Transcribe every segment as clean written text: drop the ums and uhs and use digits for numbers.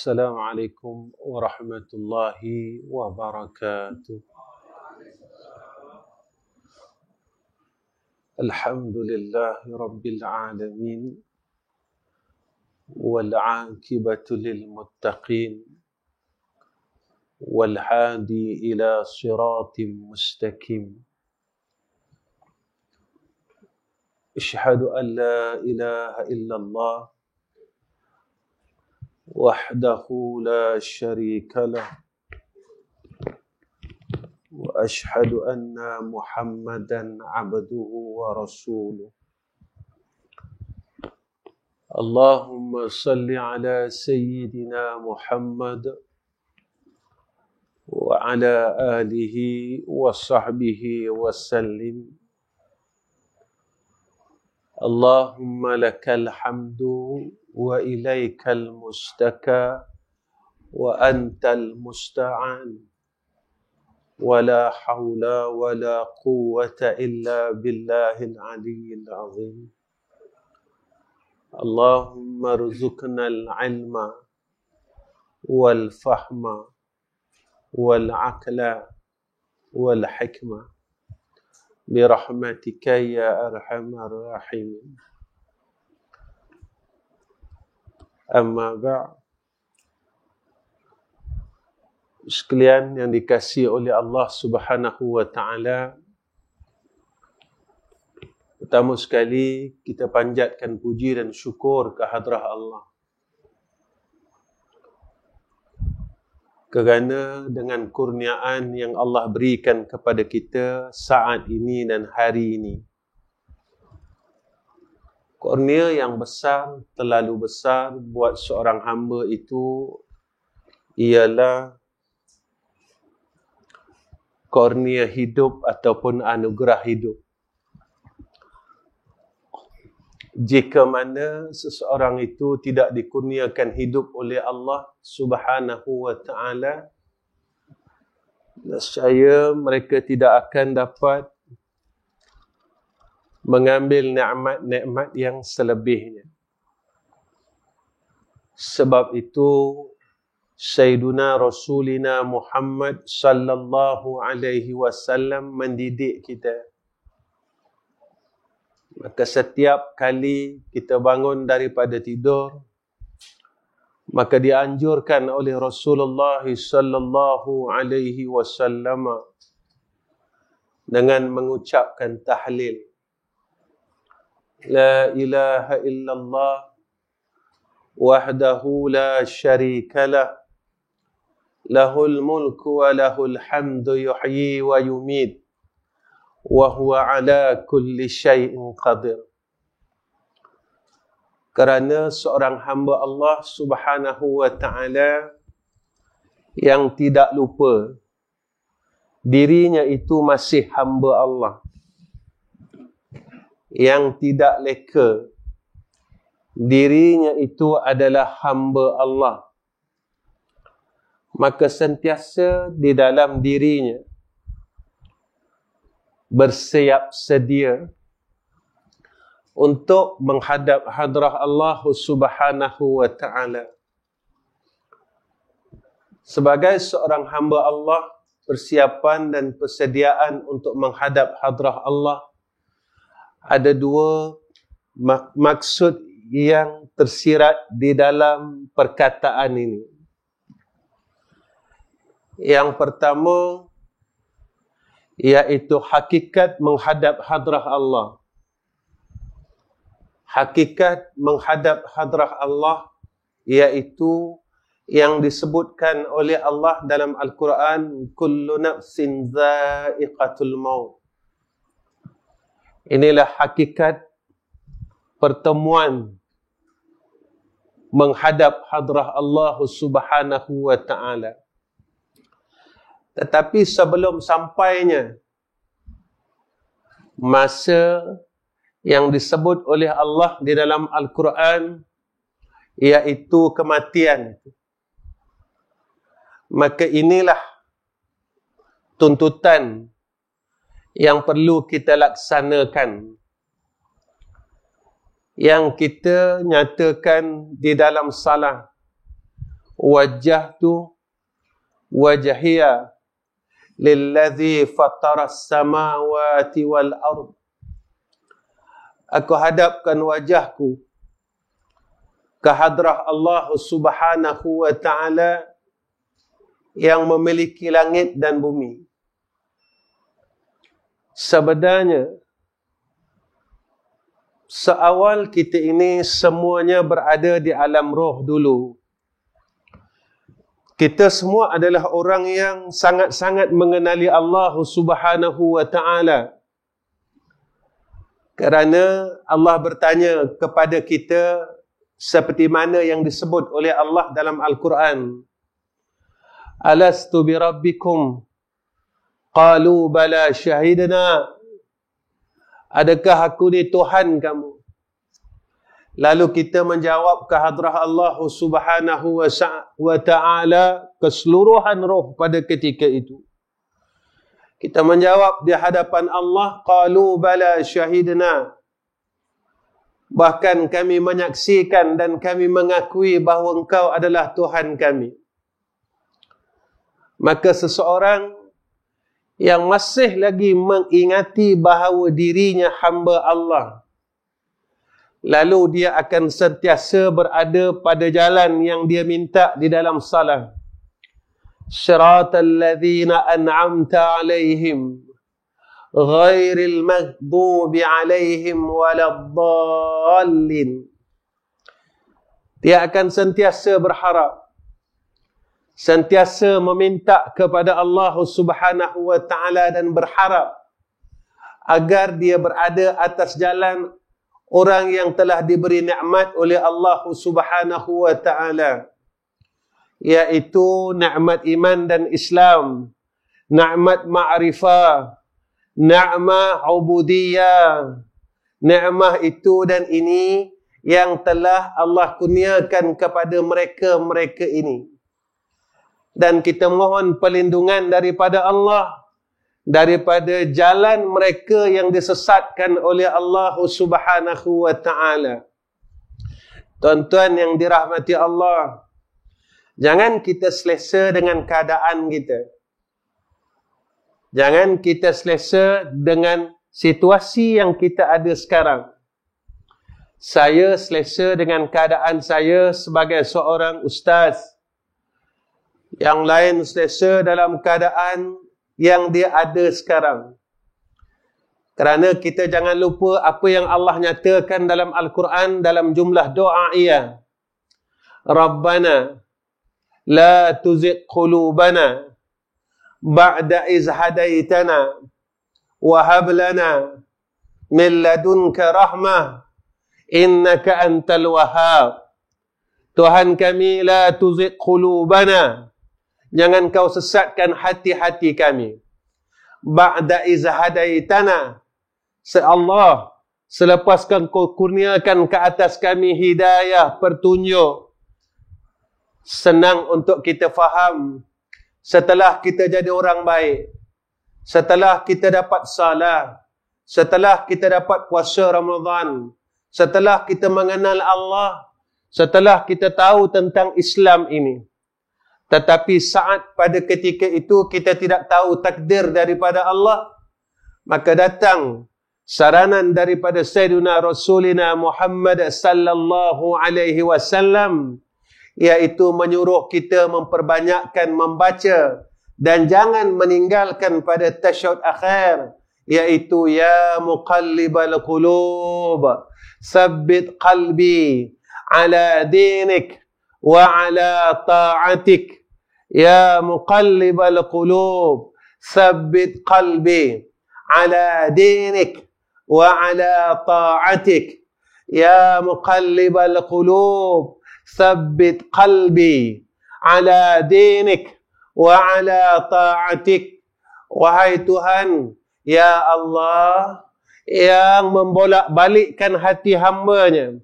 Assalamualaikum warahmatullahi wabarakatuh. Alhamdulillahi rabbil alamin wal 'aqibatu lil muttaqin wal hadi ila siratim mustaqim. Asyhadu an la ilaha illallah wahdahu la syarika lah wa ashhadu anna Muhammadan abduhu wa rasuluh. Allahumma salli ala sayyidina Muhammad wa ala alihi wa sahbihi wa sallim. Allahumma lakal hamdu wa ilaikal mustaka wa antal musta'an wa la hawla wa la quwwata illa billahil aliyyil azim. Allahumma rzuqnal ilma wal fahma wal aqla wal hikmah birahmatika ya arhamar rahimin. Amma ba', sekalian yang dikasihi oleh Allah Subhanahu wa taala, pertama sekali kita panjatkan puji dan syukur ke hadrah Allah kerana dengan kurniaan yang Allah berikan kepada kita saat ini dan hari ini, kurnia yang besar, terlalu besar buat seorang hamba itu ialah kurnia hidup ataupun anugerah hidup. Jika mana seseorang itu tidak dikurniakan hidup oleh Allah Subhanahu wa taala, nescaya mereka tidak akan dapat mengambil nikmat-nikmat yang selebihnya. Sebab itu Sayyiduna Rasulina Muhammad sallallahu alaihi wasallam mendidik kita. Maka setiap kali kita bangun daripada tidur, maka dianjurkan oleh Rasulullah sallallahu alaihi wasallam dengan mengucapkan tahlil. La ilaha illallah wahdahu la syarika lah, lahul mulku wa lahul hamdu yuhyi wa yumit wa huwa ala kulli syai'in qadir. Kerana seorang hamba Allah Subhanahu wa taala yang tidak lupa dirinya itu masih hamba Allah, yang tidak leka dirinya itu adalah hamba Allah, maka sentiasa di dalam dirinya bersiap sedia untuk menghadap hadrah Allah Subhanahu wa taala. Sebagai seorang hamba Allah, persiapan dan persediaan untuk menghadap hadrah Allah ada dua maksud yang tersirat di dalam perkataan ini. Yang pertama iaitu hakikat menghadap hadrah Allah. Hakikat menghadap hadrah Allah iaitu yang disebutkan oleh Allah dalam Al-Quran, kullu nafsin dha'iqatul maut. Inilah hakikat pertemuan menghadap hadrah Allah Subhanahu wa taala. Tetapi sebelum sampainya masa yang disebut oleh Allah di dalam Al-Quran, iaitu kematian, maka inilah tuntutan yang perlu kita laksanakan, yang kita nyatakan di dalam salat. wajjahtu wajhiya lilladzi fataras samawati wal ard. Aku hadapkan wajahku ke hadrah Allah Subhanahu wa ta'ala yang memiliki langit dan bumi. Sebenarnya seawal kita ini semuanya berada di alam roh dulu. Kita semua adalah orang yang sangat-sangat mengenali Allah Subhanahu wa ta'ala. Kerana Allah bertanya kepada kita seperti mana yang disebut oleh Allah dalam Al-Quran. Alastu bi rabbikum? Qalu bala syahidna. Adakah aku ni Tuhan kamu? Lalu kita menjawab ke hadrah Allah Subhanahu wa ta'ala keseluruhan roh pada ketika itu. Kita menjawab di hadapan Allah, qalu bala syahidna. Bahkan kami menyaksikan dan kami mengakui bahawa engkau adalah Tuhan kami. Maka seseorang yang masih lagi mengingati bahawa dirinya hamba Allah, lalu dia akan sentiasa berada pada jalan yang dia minta di dalam salat. Siratal ladzina an'amta 'alaihim ghairil maghdubi 'alaihim waladdallin. Dia akan sentiasa berharap, sentiasa meminta kepada Allah Subhanahu wa ta'ala dan berharap agar dia berada atas jalan orang yang telah diberi nikmat oleh Allah Subhanahu wa ta'ala, iaitu nikmat iman dan Islam, nikmat ma'rifah, nikmat ubudiyah. Nikmat itu dan ini yang telah Allah kurniakan kepada mereka-mereka ini. Dan kita mohon perlindungan daripada Allah, daripada jalan mereka yang disesatkan oleh Allah Subhanahu wa ta'ala. Tuan-tuan yang dirahmati Allah, jangan kita selesa dengan keadaan kita. Jangan kita selesa dengan situasi yang kita ada sekarang. Saya selesa dengan keadaan saya sebagai seorang ustaz. Yang lain selesa dalam keadaan yang dia ada sekarang. Kerana kita jangan lupa apa yang Allah nyatakan dalam Al-Quran dalam jumlah doa ia. Rabbana la tuzigh qulubana ba'da iz hadaitana wa hab lana min ladunka rahmah innaka antal wahhab. Tuhan kami, la tuzigh qulubana, jangan kau sesatkan hati-hati kami. Ba'da iz hadaitana, Allah, selepas kau kurniakan ke atas kami hidayah, pertunjuk. Senang untuk kita faham. Setelah kita jadi orang baik, setelah kita dapat salat, setelah kita dapat puasa Ramadan, setelah kita mengenal Allah, setelah kita tahu tentang Islam ini. Tetapi saat pada ketika itu kita tidak tahu takdir daripada Allah, maka datang saranan daripada Sayyidina Rasulina Muhammad sallallahu alaihi wasallam, iaitu menyuruh kita memperbanyakkan membaca dan jangan meninggalkan pada tasyahud akhir, iaitu ya muqallibal qulub tsabbit qalbi ala dinik wa ala ta'atik. Ya muqallibal qulub tsabbit qalbi ala dinik wa ala ta'atik. Ya muqallibal qulub tsabbit qalbi ala dinik wa ala ta'atik. Wahai Tuhan, ya Allah, yang membolak-balikkan hati hamba-Nya,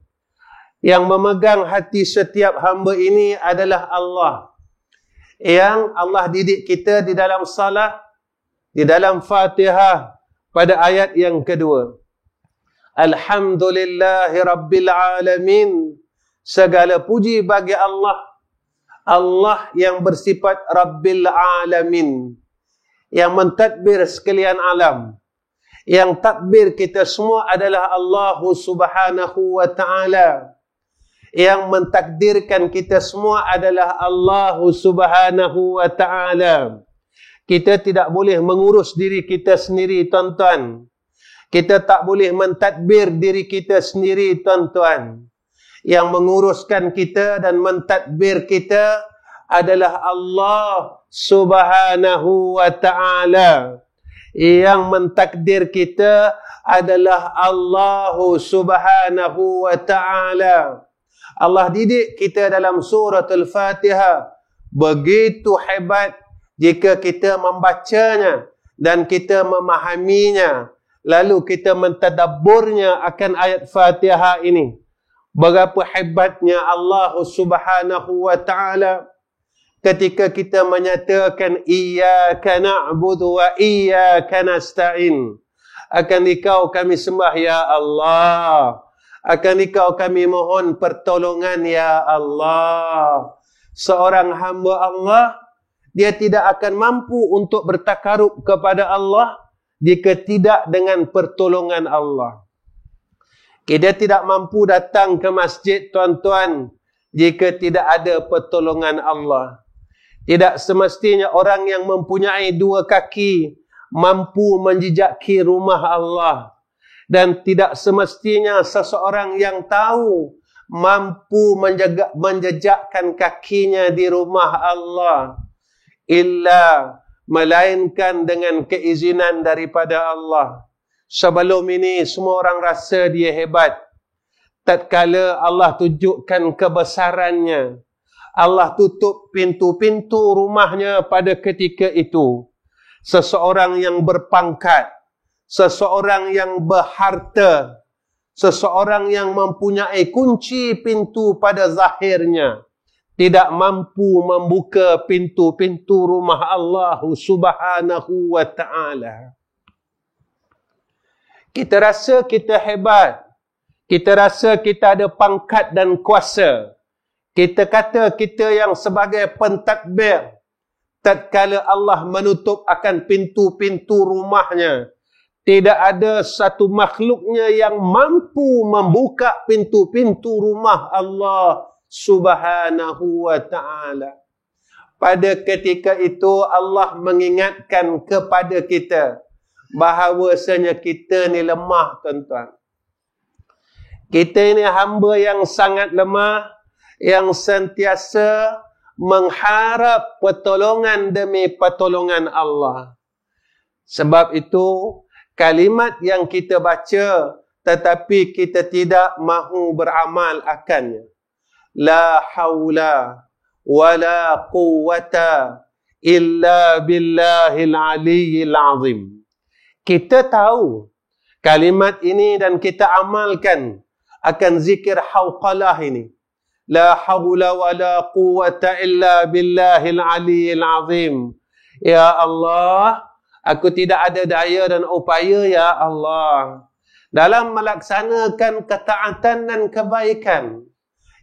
yang memegang hati setiap hamba ini adalah Allah. Yang Allah didik kita di dalam salat, di dalam Fatihah pada ayat yang kedua. Alhamdulillahi Rabbil Alamin. Segala puji bagi Allah, Allah yang bersifat Rabbil Alamin, yang mentadbir sekalian alam. Yang takbir kita semua adalah Allah Subhanahu wa ta'ala. Yang mentakdirkan kita semua adalah Allah Subhanahu wa ta'ala. Kita tidak boleh mengurus diri kita sendiri, tuan-tuan. Kita tak boleh mentadbir diri kita sendiri, tuan-tuan. Yang menguruskan kita dan mentadbir kita adalah Allah Subhanahu wa ta'ala. Yang mentakdir kita adalah Allah Subhanahu wa ta'ala. Allah didik kita dalam surah Al-Fatihah. Begitu hebat jika kita membacanya dan kita memahaminya. Lalu kita mentadabburnya akan ayat Fatihah ini. Berapa hebatnya Allah Subhanahu wa ta'ala ketika kita menyatakan iyyaka na'budu wa iyyaka nasta'in. Akan Engkau kami sembah ya Allah. Akan Engkau kami mohon pertolongan ya Allah. Seorang hamba Allah, dia tidak akan mampu untuk bertakarub kepada Allah jika tidak dengan pertolongan Allah. Kita tidak mampu datang ke masjid, tuan-tuan, jika tidak ada pertolongan Allah. Tidak semestinya orang yang mempunyai dua kaki mampu menjejaki rumah Allah. Dan tidak semestinya seseorang yang tahu mampu menjejakkan kakinya di rumah Allah. Melainkan dengan keizinan daripada Allah. Sebelum ini semua orang rasa dia hebat. Tatkala Allah tunjukkan kebesarannya, Allah tutup pintu-pintu rumahnya pada ketika itu. Seseorang yang berpangkat, seseorang yang berharta, seseorang yang mempunyai kunci pintu pada zahirnya, tidak mampu membuka pintu-pintu rumah Allah Subhanahu wa ta'ala. Kita rasa kita hebat. Kita rasa kita ada pangkat dan kuasa. Kita kata kita yang sebagai pentadbir. Tatkala Allah menutup akan pintu-pintu rumahnya, tidak ada satu makhluknya yang mampu membuka pintu-pintu rumah Allah Subhanahu wa ta'ala. Pada ketika itu Allah mengingatkan kepada kita bahawasanya kita ni lemah, tuan-tuan. Kita ini hamba yang sangat lemah, yang sentiasa mengharap pertolongan demi pertolongan Allah. Sebab itu, kalimat yang kita baca, tetapi kita tidak mahu beramal akannya. La hawla wa la quwwata illa billahil aliyyil azim. Kita tahu kalimat ini dan kita amalkan akan zikir hawqalah ini. La hawla wa la quwwata illa billahil aliyyil azim. Ya Allah, aku tidak ada daya dan upaya ya Allah dalam melaksanakan ketaatan dan kebaikan.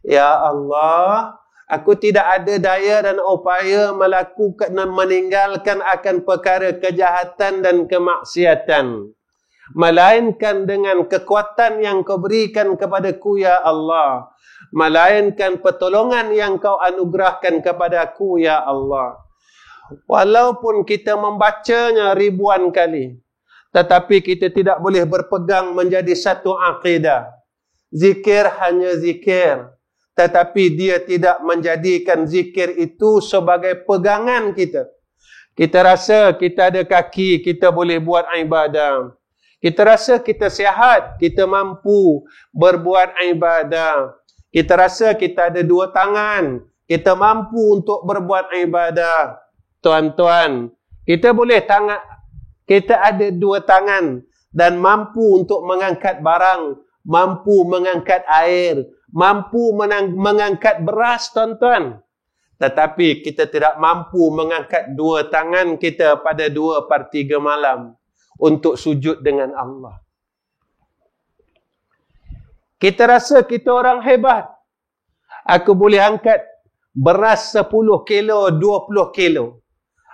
Ya Allah, aku tidak ada daya dan upaya melakukan dan meninggalkan akan perkara kejahatan dan kemaksiatan, melainkan dengan kekuatan yang kau berikan kepadaku ya Allah, melainkan pertolongan yang kau anugerahkan kepadaku ya Allah. Walaupun kita membacanya ribuan kali, tetapi kita tidak boleh berpegang menjadi satu akidah. Zikir hanya zikir, tetapi dia tidak menjadikan zikir itu sebagai pegangan kita. Kita rasa kita ada kaki, kita boleh buat ibadah. Kita rasa kita sihat, kita mampu berbuat ibadah. Kita rasa kita ada dua tangan, kita mampu untuk berbuat ibadah. Tuan-tuan, kita boleh kita ada dua tangan dan mampu untuk mengangkat barang, mampu mengangkat air, mampu mengangkat beras, tuan-tuan. Tetapi kita tidak mampu mengangkat dua tangan kita pada 2/3 malam untuk sujud dengan Allah. Kita rasa kita orang hebat. Aku boleh angkat beras 10 kilo, 20 kilo.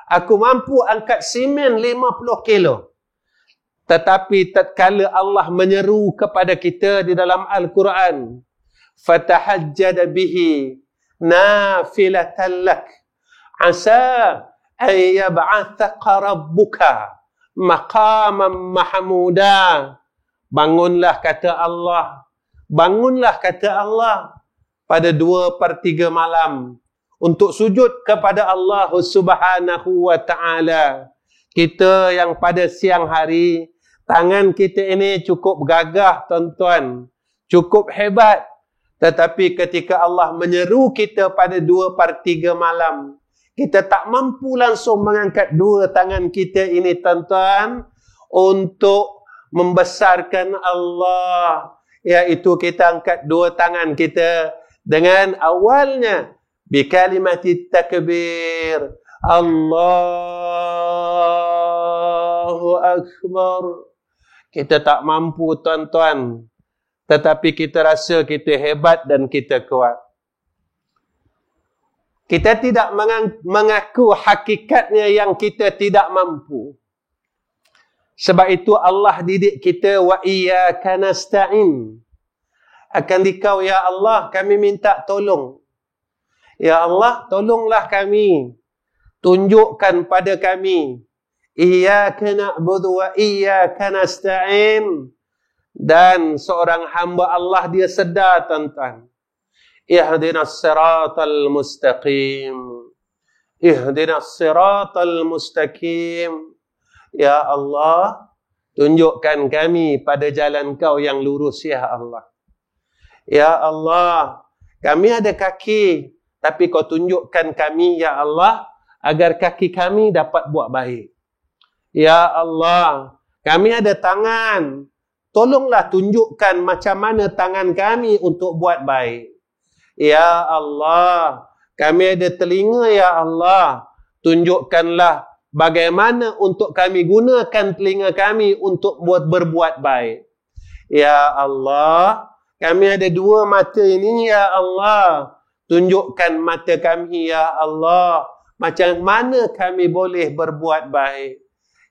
Aku mampu angkat simen 50 kilo. Tetapi tatkala Allah menyeru kepada kita di dalam Al-Quran, fatahajjad bihi nafilatan lak asa an yab'athaka rabbuka maqaman mahmuda. Bangunlah kata Allah, bangunlah kata Allah pada 2/3 malam untuk sujud kepada Allah Subhanahu wa ta'ala. Kita yang pada siang hari, tangan kita ini cukup gagah tuan-tuan, cukup hebat. Tetapi ketika Allah menyeru kita pada 2/3 malam, kita tak mampu langsung mengangkat dua tangan kita ini tuan-tuan untuk membesarkan Allah. Iaitu kita angkat dua tangan kita dengan awalnya bikalimati takbir, Allahu Akbar. Kita tak mampu tuan-tuan, tetapi kita rasa kita hebat dan kita kuat. Kita tidak mengaku hakikatnya yang kita tidak mampu. Sebab itu Allah didik kita, wa iyyaka nasta'in. Akan dikau ya Allah kami minta tolong. Ya Allah, tolonglah kami. Tunjukkan pada kami. Iyyaka na'budu wa iyyaka nasta'in. Dan seorang hamba Allah dia sedar tuan-tuan. Ihdinas siratal mustaqim. Ihdinas siratal mustaqim. Ya Allah, tunjukkan kami pada jalan Kau yang lurus ya Allah. Ya Allah, kami ada kaki, tapi Kau tunjukkan kami ya Allah agar kaki kami dapat buat baik. Ya Allah, kami ada tangan, tolonglah tunjukkan macam mana tangan kami untuk buat baik. Ya Allah, kami ada telinga ya Allah, tunjukkanlah bagaimana untuk kami gunakan telinga kami untuk berbuat baik. Ya Allah, kami ada dua mata ini ya Allah, tunjukkan mata kami ya Allah, macam mana kami boleh berbuat baik.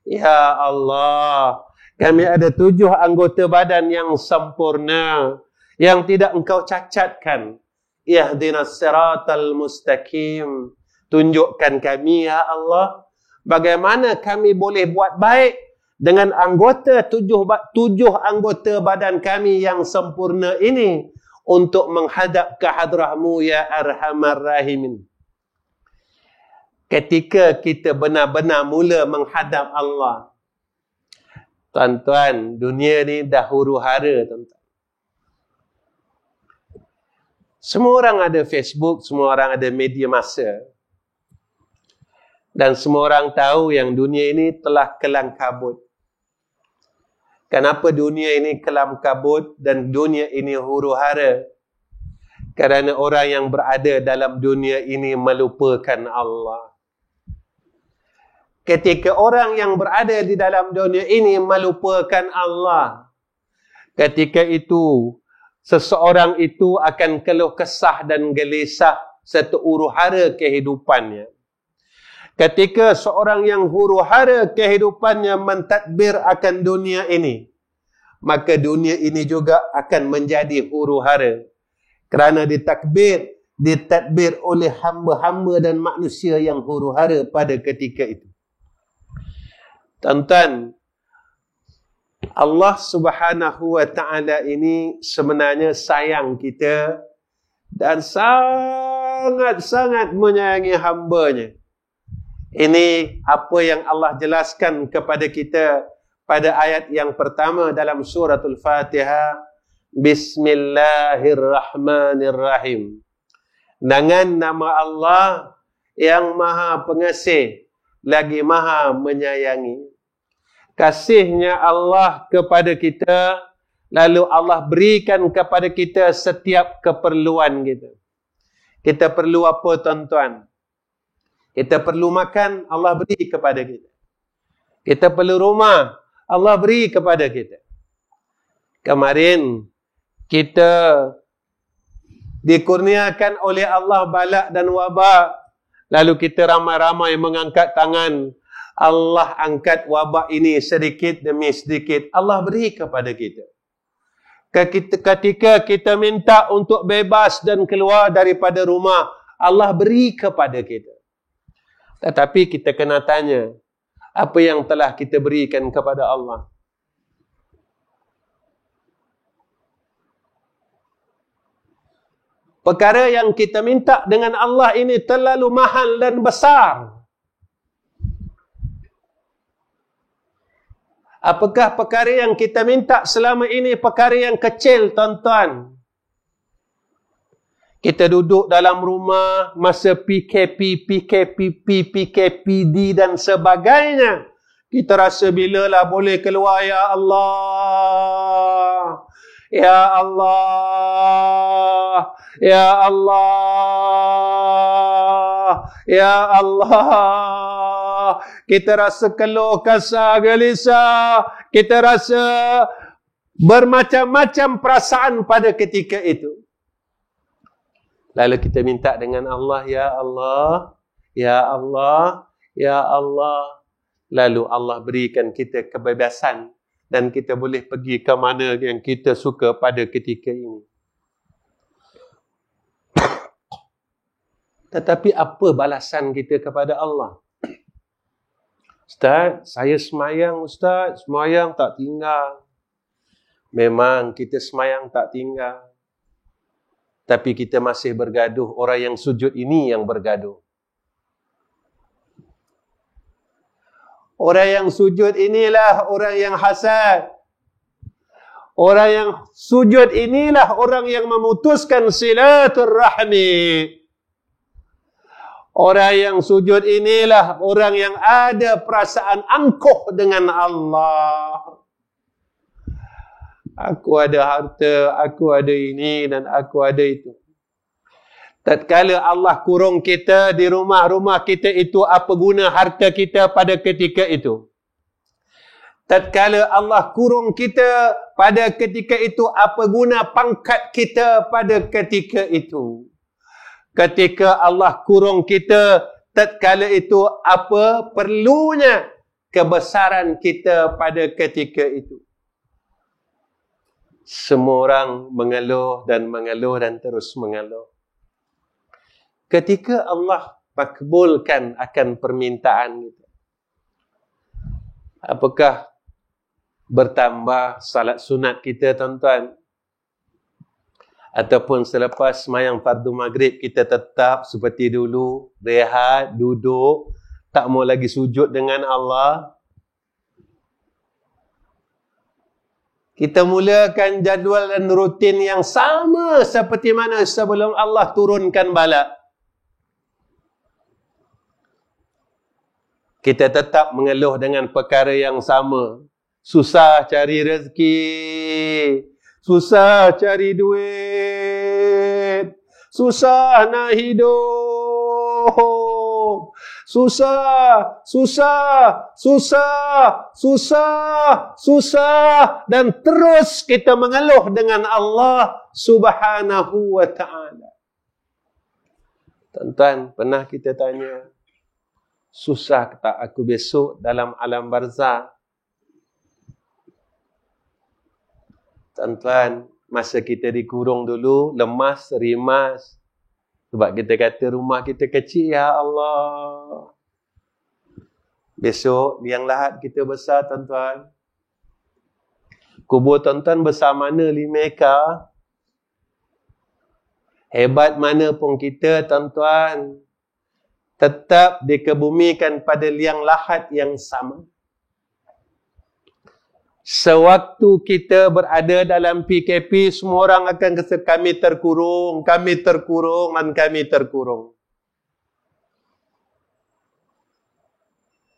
Ya Allah, kami ada 7 anggota badan yang sempurna, yang tidak Engkau cacatkan. Ihdinas siratal mustaqim. Tunjukkan kami ya Allah, bagaimana kami boleh buat baik dengan anggota 7 anggota badan kami yang sempurna ini untuk menghadap ke hadrah-Mu ya Arhamar Rahimin. Ketika kita benar-benar mula menghadap Allah, tuan-tuan, dunia ni dah huru-hara tuan-tuan. Semua orang ada Facebook, semua orang ada media massa. Dan semua orang tahu yang dunia ini telah kelam kabut. Kenapa dunia ini kelam kabut dan dunia ini huru-hara? Kerana orang yang berada dalam dunia ini melupakan Allah. Ketika orang yang berada di dalam dunia ini melupakan Allah, ketika itu seseorang itu akan keluh kesah dan gelisah serta huru-hara kehidupannya. Ketika seorang yang huru-hara kehidupannya mentadbir akan dunia ini, maka dunia ini juga akan menjadi huru-hara. Kerana ditadbir oleh hamba-hamba dan manusia yang huru-hara pada ketika itu. Tuan-tuan, Allah Subhanahu wa ta'ala ini sebenarnya sayang kita dan sangat-sangat menyayangi hambanya. Ini apa yang Allah jelaskan kepada kita pada ayat yang pertama dalam suratul Fatihah. Bismillahirrahmanirrahim. Dengan nama Allah yang Maha Pengasih lagi Maha Menyayangi. Kasihnya Allah kepada kita, lalu Allah berikan kepada kita setiap keperluan kita. Kita perlu apa tuan-tuan? Kita perlu makan, Allah beri kepada kita. Kita perlu rumah, Allah beri kepada kita. Kemarin kita dikurniakan oleh Allah balak dan wabak, lalu kita ramai-ramai mengangkat tangan, Allah angkat wabak ini sedikit demi sedikit, Allah beri kepada kita. Ketika kita minta untuk bebas dan keluar daripada rumah, Allah beri kepada kita. Tetapi kita kena tanya, apa yang telah kita berikan kepada Allah? Perkara yang kita minta dengan Allah ini terlalu mahal dan besar. Apakah perkara yang kita minta selama ini perkara yang kecil, tuan-tuan? Kita duduk dalam rumah masa PKP, PKPD dan sebagainya. Kita rasa bilalah boleh keluar, ya Allah. Ya Allah. Ya Allah. Ya Allah. Kita rasa keluh kesah, gelisah. Kita rasa bermacam-macam perasaan pada ketika itu. Lalu kita minta dengan Allah, ya Allah, ya Allah, ya Allah. Lalu Allah berikan kita kebebasan dan kita boleh pergi ke mana yang kita suka pada ketika ini. Tetapi apa balasan kita kepada Allah? Ustaz, saya semayang Ustaz, semayang tak tinggal. Memang kita semayang tak tinggal. Tapi kita masih bergaduh. Orang yang sujud ini yang bergaduh. Orang yang sujud inilah orang yang hasad. Orang yang sujud inilah orang yang memutuskan silaturrahmi. Orang yang sujud inilah orang yang ada perasaan angkuh dengan Allah. Aku ada harta, aku ada ini dan aku ada itu. Tatkala Allah kurung kita di rumah-rumah kita itu, apa guna harta kita pada ketika itu? Tatkala Allah kurung kita pada ketika itu, apa guna pangkat kita pada ketika itu? Ketika Allah kurung kita, tatkala itu apa perlunya kebesaran kita pada ketika itu? Semua orang mengeluh dan terus mengeluh. Ketika Allah makbulkan akan permintaan kita, apakah bertambah salat sunat kita, tuan-tuan? Ataupun selepas sembahyang fardu maghrib kita tetap seperti dulu, rehat, duduk, tak mau lagi sujud dengan Allah? Kita mulakan jadual dan rutin yang sama seperti mana sebelum Allah turunkan bala. Kita tetap mengeluh dengan perkara yang sama. Susah cari rezeki. Susah cari duit. Susah nak hidup. Susah, susah, susah, susah, susah. Dan terus kita mengeluh dengan Allah Subhanahu wa ta'ala. Tuan-tuan, pernah kita tanya, susah tak aku besok dalam alam barzah? Tuan-tuan, masa kita dikurung dulu, lemas, rimas. Sebab kita kata rumah kita kecil, ya Allah. Besok, liang lahat kita besar, tuan-tuan. Kubur tuan-tuan besar mana 5 ekar? Hebat mana pun kita, tuan-tuan, tetap dikebumikan pada liang lahat yang sama. Sewaktu kita berada dalam PKP, semua orang akan kata kami terkurung, dan kami terkurung.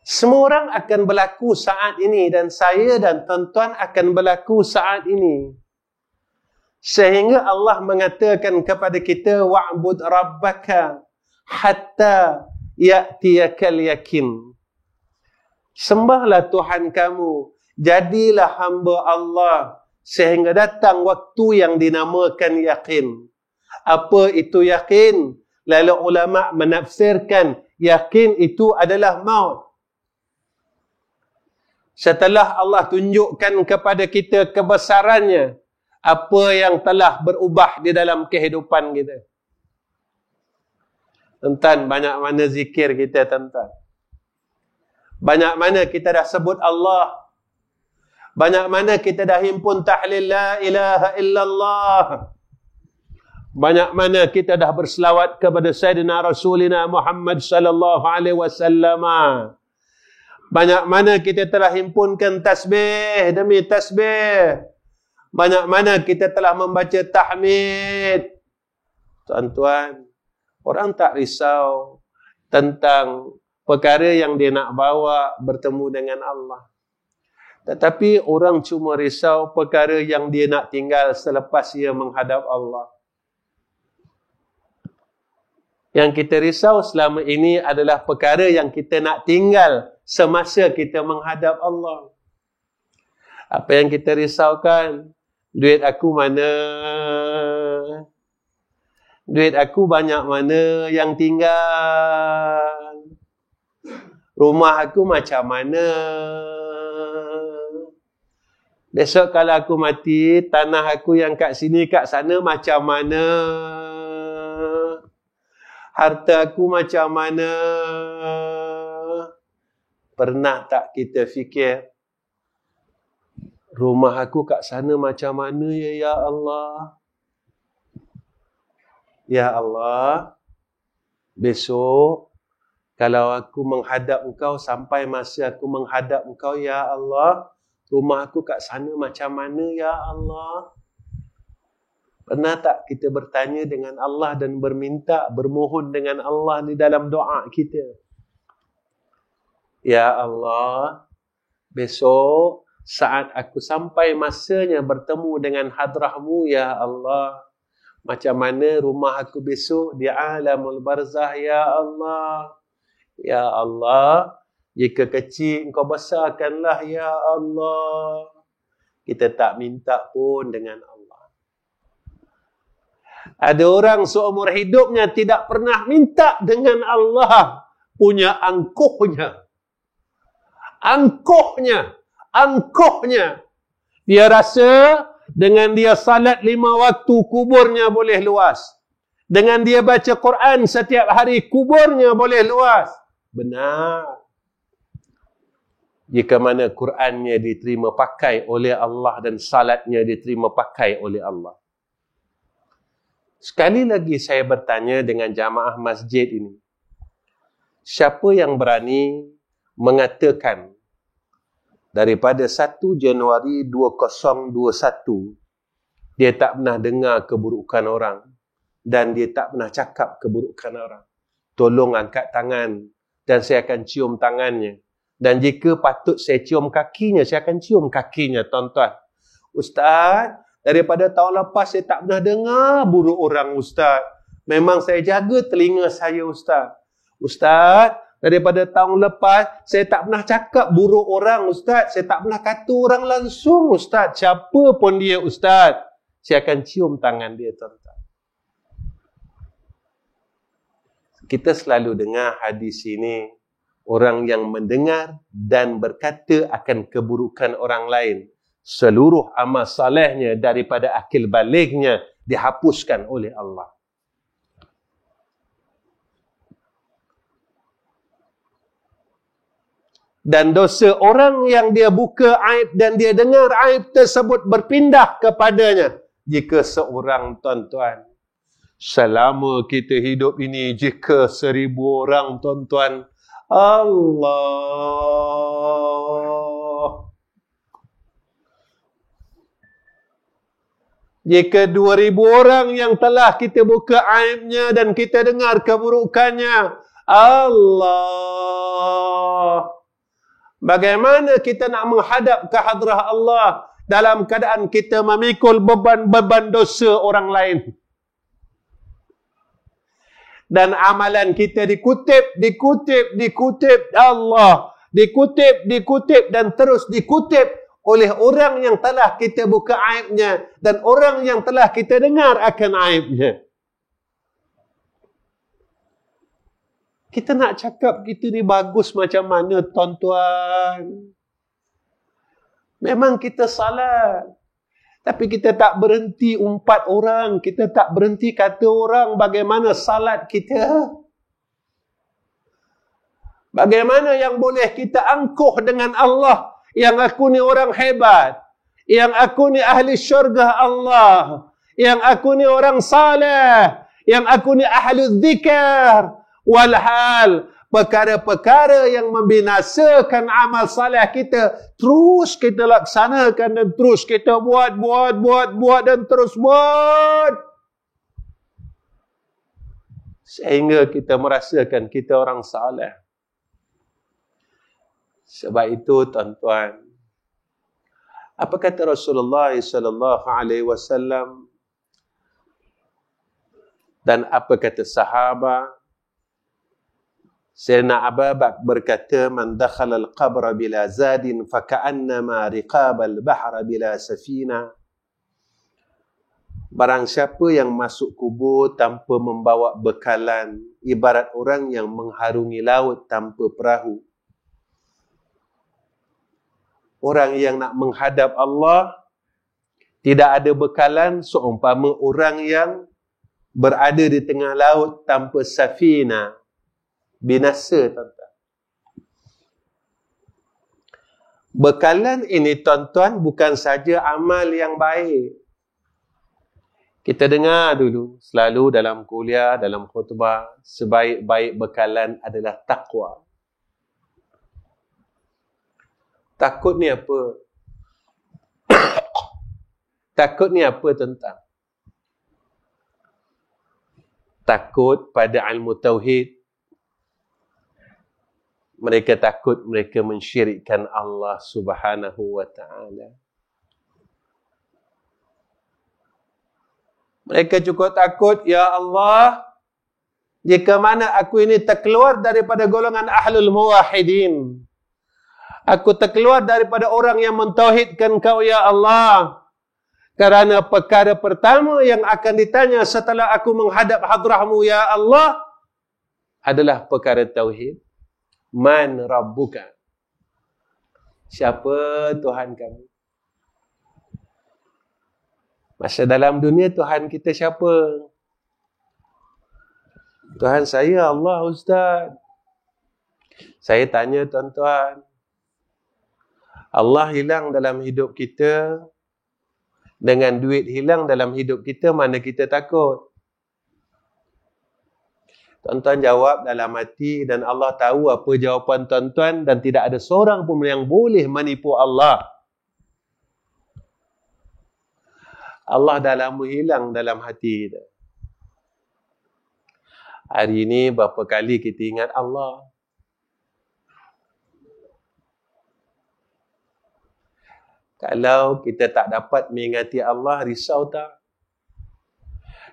Semua orang akan berlaku saat ini dan saya dan tuan-tuan akan berlaku saat ini. Sehingga Allah mengatakan kepada kita, wa'bud rabbaka hatta ya'tiyakal yakin. Sembahlah Tuhan kamu, jadilah hamba Allah sehingga datang waktu yang dinamakan yakin. Apa itu yakin? Lalu ulama menafsirkan yakin itu adalah maut. Setelah Allah tunjukkan kepada kita kebesarannya, apa yang telah berubah di dalam kehidupan kita. Tuan-tuan, banyak mana zikir kita, tuan-tuan. Banyak mana kita dah sebut Allah. Banyak mana kita dah himpun tahlil la ilaha illallah. Banyak mana kita dah berselawat kepada Sayyidina Rasulina Muhammad sallallahu alaihi wasallam. Banyak mana kita telah himpunkan tasbih demi tasbih. Banyak mana kita telah membaca tahmid. Tuan-tuan, orang tak risau tentang perkara yang dia nak bawa bertemu dengan Allah. Tetapi orang cuma risau perkara yang dia nak tinggal selepas ia menghadap Allah. Yang kita risau selama ini adalah perkara yang kita nak tinggal semasa kita menghadap Allah. Apa yang kita risaukan? Duit aku mana? Duit aku banyak mana yang tinggal? Rumah aku macam mana? Besok kalau aku mati, tanah aku yang kat sini, kat sana macam mana? Harta aku macam mana? Pernah tak kita fikir, rumah aku kat sana macam mana ya Allah? Ya Allah, besok kalau aku menghadap Engkau, sampai masa aku menghadap Engkau, ya Allah, rumah aku kat sana macam mana ya Allah? Pernah tak kita bertanya dengan Allah dan berminta, bermohon dengan Allah di dalam doa kita? Ya Allah, besok saat aku sampai masanya bertemu dengan hadrah-Mu, ya Allah, macam mana rumah aku besok di alamul barzah, ya Allah. Ya Allah, jika kecil Engkau besarkanlah, ya Allah. Kita tak minta pun dengan Allah. Ada orang seumur hidupnya tidak pernah minta dengan Allah punya angkuhnya. Angkuhnya. Dia rasa dengan dia salat 5 waktu, kuburnya boleh luas. Dengan dia baca Quran setiap hari, kuburnya boleh luas. Benar. Jika mana Qurannya diterima pakai oleh Allah dan salatnya diterima pakai oleh Allah. Sekali lagi saya bertanya dengan jamaah masjid ini. Siapa yang berani mengatakan daripada 1 Januari 2021 dia tak pernah dengar keburukan orang dan dia tak pernah cakap keburukan orang? Tolong angkat tangan dan saya akan cium tangannya. Dan jika patut saya cium kakinya, saya akan cium kakinya, tuan-tuan. Ustaz, daripada tahun lepas saya tak pernah dengar buruk orang, Ustaz. Memang saya jaga telinga saya, Ustaz. Ustaz, daripada tahun lepas saya tak pernah cakap buruk orang, Ustaz. Saya tak pernah kata orang langsung, Ustaz. Siapa pun dia, Ustaz. Saya akan cium tangan dia, tuan-tuan. Kita selalu dengar hadis ini. Orang yang mendengar dan berkata akan keburukan orang lain, seluruh amal salehnya daripada akil balignya dihapuskan oleh Allah. Dan dosa orang yang dia buka aib dan dia dengar aib tersebut berpindah kepadanya. Jika seorang, tuan-tuan, selama kita hidup ini, jika 1000 orang, tuan-tuan, Allah. Jika 2000 orang yang telah kita buka aibnya dan kita dengar keburukannya, Allah. Bagaimana kita nak menghadap ke hadrah Allah dalam keadaan kita memikul beban-beban dosa orang lain? Dan amalan kita dikutip Allah, dikutip dan terus dikutip oleh orang yang telah kita buka aibnya dan orang yang telah kita dengar akan aibnya. Kita nak cakap kita ni bagus macam mana, tuan-tuan? Memang kita salah. Tapi kita tak berhenti umpat orang. Kita tak berhenti kata orang bagaimana salat kita. Bagaimana yang boleh kita angkuh dengan Allah. Yang aku ni orang hebat. Yang aku ni ahli syurga Allah. Yang aku ni orang saleh. Yang aku ni ahli zikir. Walhal perkara-perkara yang membinasakan amal saleh kita terus kita laksanakan dan terus kita buat dan terus buat sehingga kita merasakan kita orang saleh. Sebab itu tuan-tuan, apa kata Rasulullah sallallahu alaihi wasallam dan apa kata sahabat? Sayyidina Abu Bakar berkata, "Man dakhala al-qabra bila zadin faka'annama riqab al-bahra bila safina." Barang siapa yang masuk kubur tanpa membawa bekalan, ibarat orang yang mengharungi laut tanpa perahu. Orang yang nak menghadap Allah tidak ada bekalan seumpama orang yang berada di tengah laut tanpa safina. Binasa, tuan-tuan. Bekalan ini, tuan-tuan, bukan saja amal yang baik. Kita dengar dulu, selalu dalam kuliah, dalam khutbah, sebaik-baik bekalan adalah taqwa. Takut ni apa? Takut ni apa, tuan-tuan? Takut pada ilmu tauhid. Mereka takut mereka mensyirikkan Allah Subhanahu wa ta'ala. Mereka cukup takut, ya Allah, jika mana aku ini terkeluar daripada golongan ahlul muwahidin. Aku terkeluar daripada orang yang mentauhidkan kau, ya Allah. Kerana perkara pertama yang akan ditanya setelah aku menghadap hadrahmu, ya Allah, adalah perkara tauhid. Man Rabbuka? Siapa Tuhan kamu? Masa dalam dunia Tuhan kita siapa? Tuhan saya Allah, Ustaz. Saya tanya tuan-tuan, Allah hilang dalam hidup kita, dengan duit hilang dalam hidup kita, mana kita takut? Tuan-tuan jawab dalam hati dan Allah tahu apa jawapan tuan-tuan dan tidak ada seorang pun yang boleh menipu Allah. Allah dah lama hilang dalam hati kita. Hari ini berapa kali kita ingat Allah? Kalau kita tak dapat mengingati Allah, risau tak?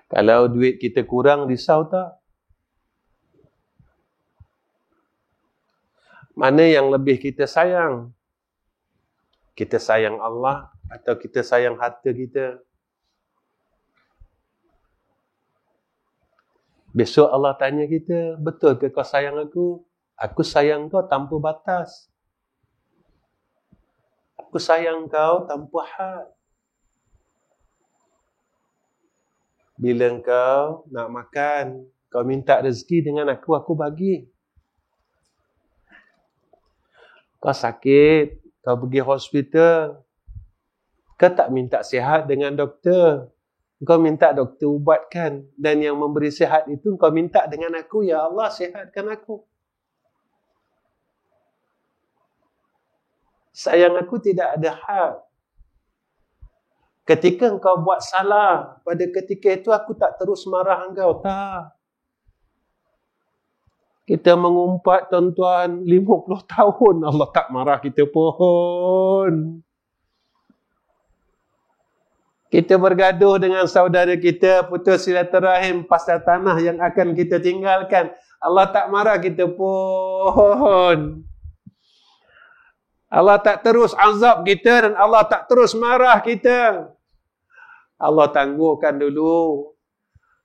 Kalau duit kita kurang, risau tak? Mana yang lebih kita sayang? Kita sayang Allah atau kita sayang harta kita? Besok Allah tanya kita, betul ke kau sayang aku? Aku sayang kau tanpa batas. Aku sayang kau tanpa had. Bila kau nak makan, kau minta rezeki dengan aku bagi. Kau sakit, kau pergi hospital, kau tak minta sihat dengan doktor. Kau minta doktor ubatkan. Dan yang memberi sihat itu kau minta dengan aku, ya Allah sihatkan aku. Sayang aku tidak ada had. Ketika engkau buat salah, pada ketika itu aku tak terus marah engkau, tak. Kita mengumpat tuan-tuan 50 tahun Allah tak marah kita pun. Kita bergaduh dengan saudara kita, putus silaturahim pasal tanah yang akan kita tinggalkan. Allah tak marah kita pun. Allah tak terus azab kita dan Allah tak terus marah kita. Allah tangguhkan dulu.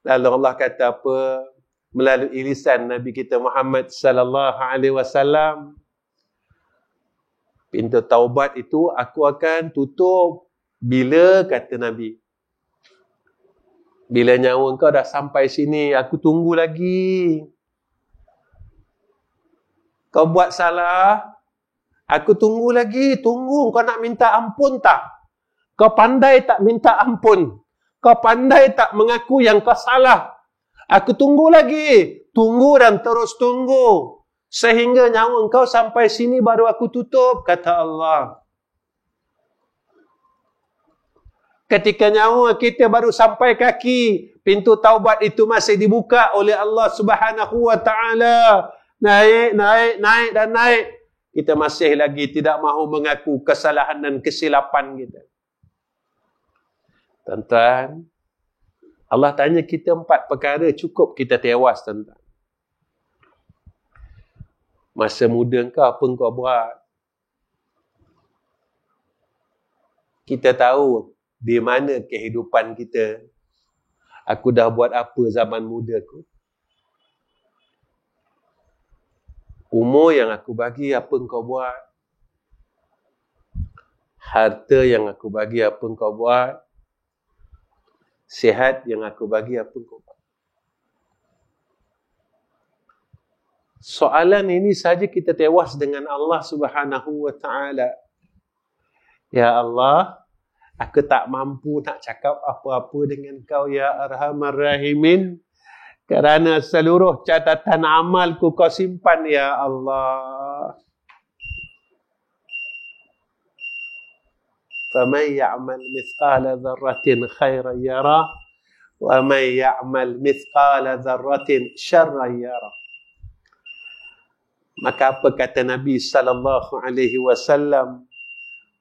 Lalu Allah kata apa? melalui lisan Nabi kita Muhammad sallallahu alaihi wasallam. Pintu taubat itu aku akan tutup bila, kata Nabi, bila nyawa kau dah sampai sini, aku tunggu lagi. Kau buat salah, aku tunggu lagi. Tunggu, kau nak minta ampun tak? Kau pandai tak minta ampun? Kau pandai tak mengaku yang kau salah? Aku tunggu lagi. Tunggu dan terus tunggu. Sehingga nyawa engkau sampai sini baru aku tutup, kata Allah. Ketika nyawa kita baru sampai kaki, pintu taubat itu masih dibuka oleh Allah Subhanahu wa taala. Naik, naik, naik dan naik. Kita masih lagi tidak mahu mengaku kesalahan dan kesilapan kita. Tuan-tuan, Allah tanya kita 4 perkara, cukup kita tewas, tuan-tuan. Masa muda kau, apa kau buat? Kita tahu di mana kehidupan kita. Aku dah buat apa zaman muda aku? Umur yang aku bagi, apa kau buat? Harta yang aku bagi, apa kau buat? Sihat yang aku bagi, apa kau buat? Soalan ini saja kita tewas dengan Allah Subhanahu wa taala. Ya Allah, aku tak mampu nak cakap apa-apa dengan kau, ya Arhamar Rahimin, kerana seluruh catatan amalku kau simpan, ya Allah. فَمَنْ يَعْمَلْ مِثْقَالَ ذَرَّةٍ خَيْرًا يَرَهُ وَمَنْ يَعْمَلْ مِثْقَالَ ذَرَّةٍ شَرًّا يَرَهُ. Maka apa kata Nabi sallallahu alaihi wasallam?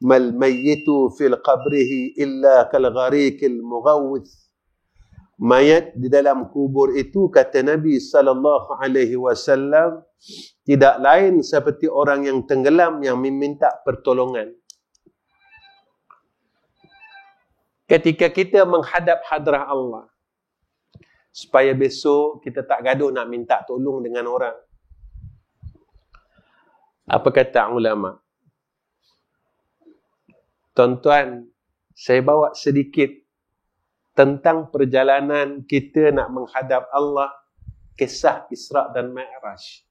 Mal mayyitu fil qabrihi illa kal gharikil mughawwith. Mayat di dalam kubur itu, kata Nabi sallallahu alaihi wasallam, tidak lain seperti orang yang tenggelam yang meminta pertolongan. Ketika kita menghadap hadrah Allah, supaya besok kita tak gaduh nak minta tolong dengan orang. Apa kata ulama? Tuan-tuan, saya bawa sedikit tentang perjalanan kita nak menghadap Allah, kisah Isra' dan Mi'raj.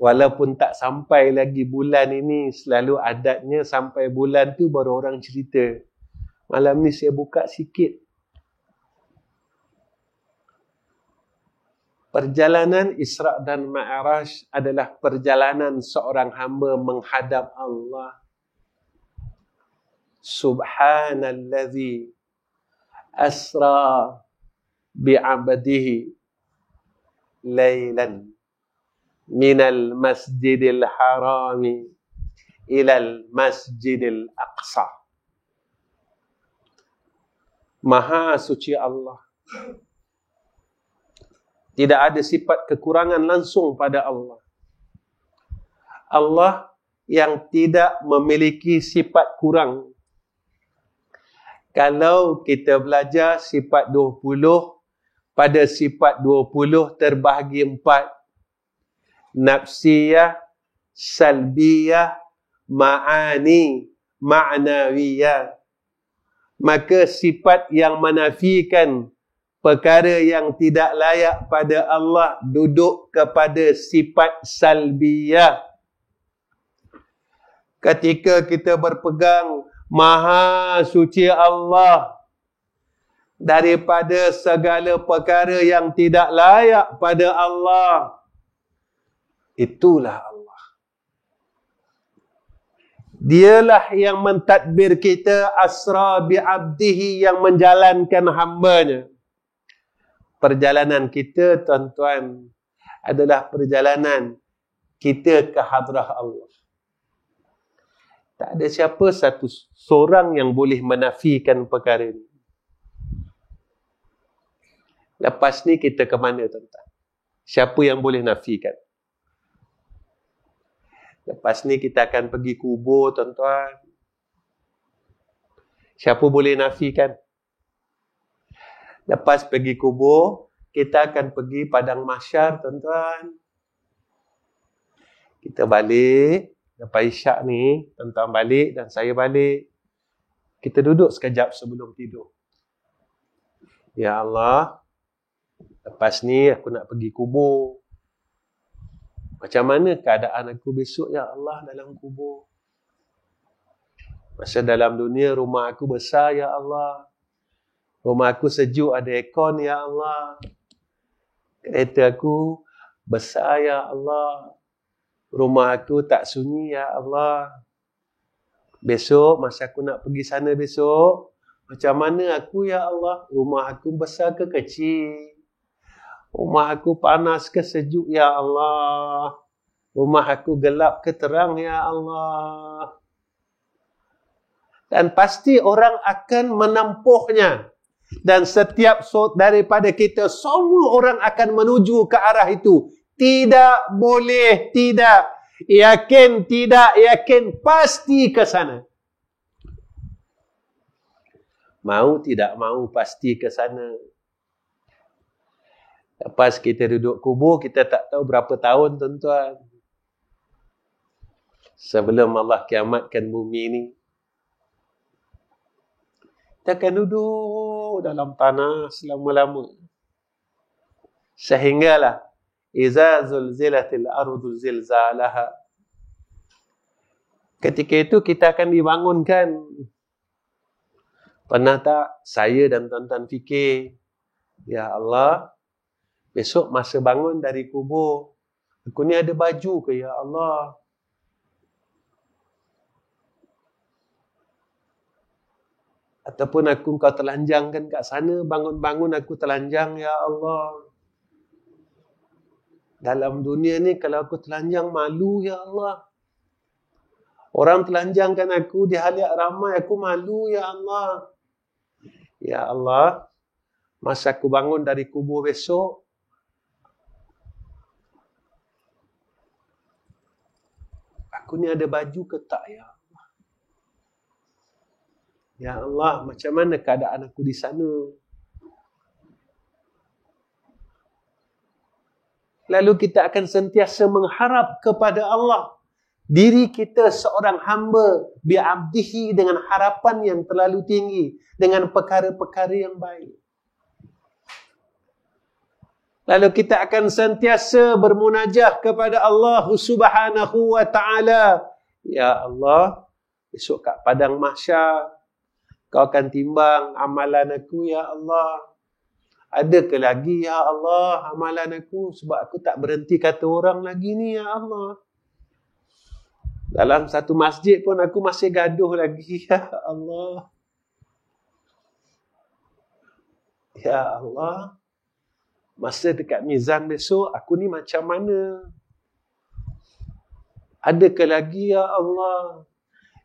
Walaupun tak sampai lagi bulan ini, selalu adatnya sampai bulan tu baru orang cerita. Malam ni saya buka sikit. Perjalanan Isra' dan Mi'raj adalah perjalanan seorang hamba menghadap Allah. Subhanallazi asra bi'abdihi laylan minal masjidil harami ilal masjidil aqsa. Maha suci Allah. Tidak ada sifat kekurangan langsung pada Allah. Allah yang tidak memiliki sifat kurang. Kalau kita belajar sifat 20, pada sifat 20 terbahagi 4. Nafsiyah, salbiyah, ma'ani, ma'nawiyah. Maka sifat yang menafikan perkara yang tidak layak pada Allah duduk kepada sifat salbiyah. Ketika kita berpegang Maha suci Allah daripada segala perkara yang tidak layak pada Allah, itulah Allah. Dialah yang mentadbir kita, asra bi'abdihi, yang menjalankan hambanya. Perjalanan kita, tuan-tuan, adalah perjalanan kita ke hadrah Allah. Tak ada siapa satu seorang yang boleh menafikan perkara ini. Lepas ni kita ke mana, tuan-tuan? Siapa yang boleh nafikan? Lepas ni kita akan pergi kubur, tuan-tuan. Siapa boleh nafikan? Lepas pergi kubur, kita akan pergi padang mahsyar, tuan-tuan. Kita balik, lepas isyak ni, tuan-tuan balik dan saya balik. Kita duduk sekejap sebelum tidur. Ya Allah, lepas ni aku nak pergi kubur. Macam mana keadaan aku besok, ya Allah, dalam kubur? Masa dalam dunia, rumah aku besar, ya Allah. Rumah aku sejuk, ada aircon, ya Allah. Kereta aku besar, ya Allah. Rumah aku tak sunyi, ya Allah. Besok, masa aku nak pergi sana besok, macam mana aku, ya Allah? Rumah aku besar ke kecil? Rumah aku panas ke sejuk, ya Allah? Rumah aku gelap ke terang, ya Allah? Dan pasti orang akan menempuhnya. Dan setiap daripada kita, semua orang akan menuju ke arah itu. Tidak boleh tidak. Yakin tidak yakin, pasti ke sana. Mau tidak mau, pasti ke sana. Lepas kita duduk kubur, kita tak tahu berapa tahun, tuan-tuan. Sebelum Allah kiamatkan bumi ni. Kita akan duduk dalam tanah selama-lama. Sehinggalah iza zulzilatil ardu zilzalaha. Ketika itu kita akan dibangunkan. Pernah tak saya dan tuan-tuan fikir, ya Allah, besok masa bangun dari kubur, aku ni ada baju ke, ya Allah? Ataupun kau telanjangkan kat sana, bangun-bangun aku telanjang, ya Allah. Dalam dunia ni kalau aku telanjang, malu, ya Allah. Orang telanjangkan aku di halayak ramai, aku malu, ya Allah. Ya Allah, masa aku bangun dari kubur besok, aku ni ada baju ke tak, ya Allah? Ya Allah, macam mana keadaan aku di sana? Lalu kita akan sentiasa mengharap kepada Allah. Diri kita seorang hamba bi'abdihi dengan harapan yang terlalu tinggi. Dengan perkara-perkara yang baik. Lalu kita akan sentiasa bermunajah kepada Allah Subhanahu wa ta'ala. Ya Allah, besok kat padang mahsyar, kau akan timbang amalan aku, ya Allah. Ada ke lagi, ya Allah, amalan aku? Sebab aku tak berhenti kata orang lagi ni, ya Allah. Dalam satu masjid pun aku masih gaduh lagi, ya Allah. Ya Allah, masa dekat mizan besok, aku ni macam mana? Ada ke lagi, ya Allah?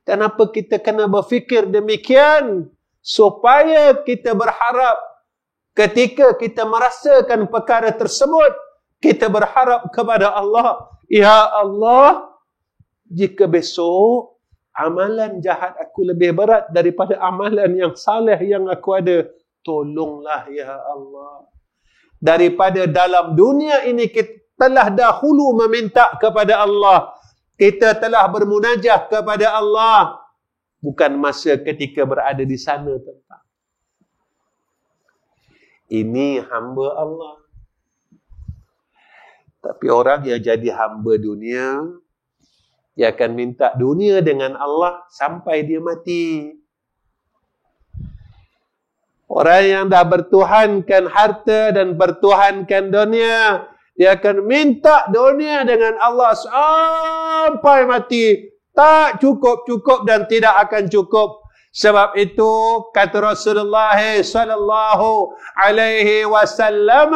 Kenapa kita kena berfikir demikian? Supaya kita berharap ketika kita merasakan perkara tersebut, kita berharap kepada Allah. Ya Allah, jika besok amalan jahat aku lebih berat daripada amalan yang saleh yang aku ada, tolonglah ya Allah. Daripada dalam dunia ini kita telah dahulu meminta kepada Allah. Kita telah bermunajah kepada Allah. Bukan masa ketika berada di sana, tuan-tuan. Ini hamba Allah. Tapi orang yang jadi hamba dunia, dia akan minta dunia dengan Allah sampai dia mati. Orang yang dah bertuhankan harta dan bertuhankan dunia, dia akan minta dunia dengan Allah sampai mati. Tak cukup-cukup dan tidak akan cukup. Sebab itu kata Rasulullah sallallahu alaihi wasallam,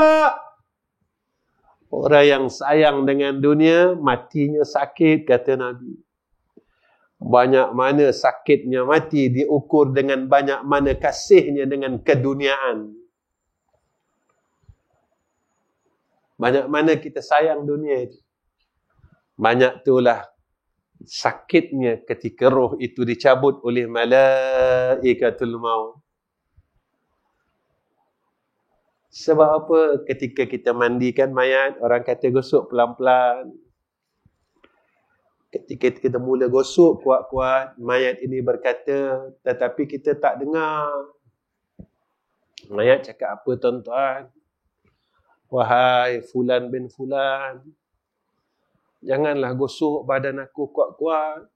orang yang sayang dengan dunia, matinya sakit, kata Nabi. Banyak mana sakitnya mati diukur dengan banyak mana kasihnya dengan keduniaan. Banyak mana kita sayang dunia itu. Banyak itulah sakitnya ketika roh itu dicabut oleh malaikatul maut. Sebab apa? Ketika kita mandikan mayat, orang kata gosok pelan-pelan. Ketika kita mula gosok kuat-kuat, mayat ini berkata, tetapi kita tak dengar. Mayat cakap apa tuan-tuan? Wahai Fulan bin Fulan, janganlah gosok badan aku kuat-kuat.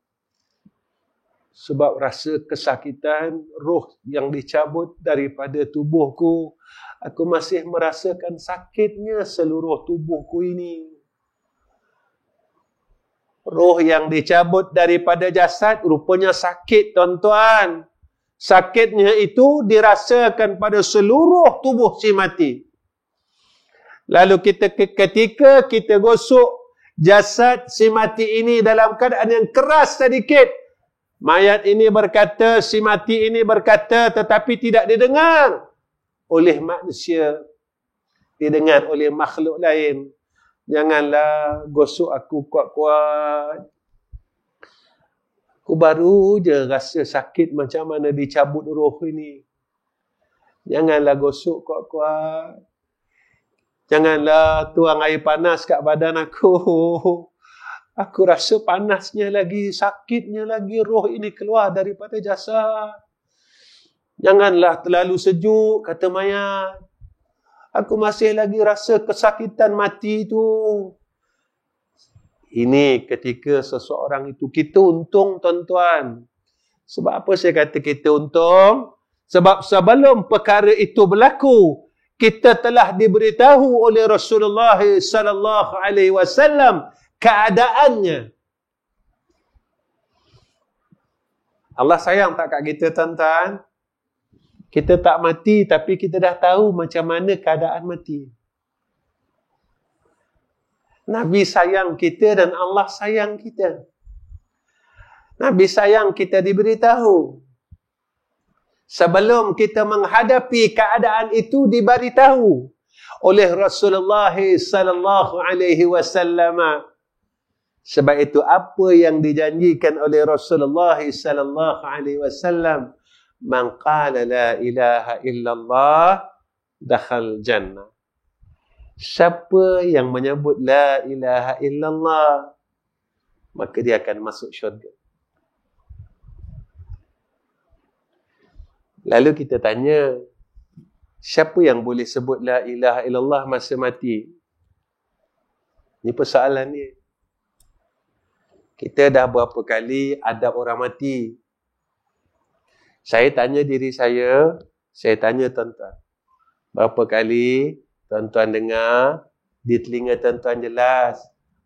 Sebab rasa kesakitan, roh yang dicabut daripada tubuhku, aku masih merasakan sakitnya seluruh tubuhku ini. Roh yang dicabut daripada jasad rupanya sakit, tuan-tuan. Sakitnya itu dirasakan pada seluruh tubuh si mati. Lalu ketika kita gosok jasad si mati ini dalam keadaan yang keras sedikit, mayat ini berkata, si mati ini berkata, tetapi tidak didengar oleh manusia, didengar oleh makhluk lain. Janganlah gosok aku kuat-kuat. Aku baru je rasa sakit macam mana dicabut roh ini. Janganlah gosok kuat-kuat. Janganlah tuang air panas kat badan aku. Aku rasa panasnya lagi, sakitnya lagi, roh ini keluar daripada jasad. Janganlah terlalu sejuk, kata mayat. Aku masih lagi rasa kesakitan mati itu. Ini ketika seseorang itu, kita untung tuan-tuan. Sebab apa saya kata kita untung? Sebab sebelum perkara itu berlaku, kita telah diberitahu oleh Rasulullah sallallahu alaihi wasallam keadaannya. Allah sayang tak kat kita tuan-tuan? Kita tak mati tapi kita dah tahu macam mana keadaan mati. Nabi sayang kita dan Allah sayang kita. Nabi sayang kita diberitahu. Sebelum kita menghadapi keadaan itu diberitahu oleh Rasulullah sallallahu alaihi wasallam. Sebab itu apa yang dijanjikan oleh Rasulullah sallallahu alaihi wasallam, man qala la ilaha illallah dakhal jannah. Siapa yang menyebut la ilaha illallah, maka dia akan masuk syurga. Lalu kita tanya, siapa yang boleh sebut la ilaha illallah masa mati? Ini persoalan ni. Kita dah berapa kali adab orang mati. Saya tanya diri saya tanya tuan-tuan. Berapa kali tuan-tuan dengar, di telinga tuan-tuan jelas,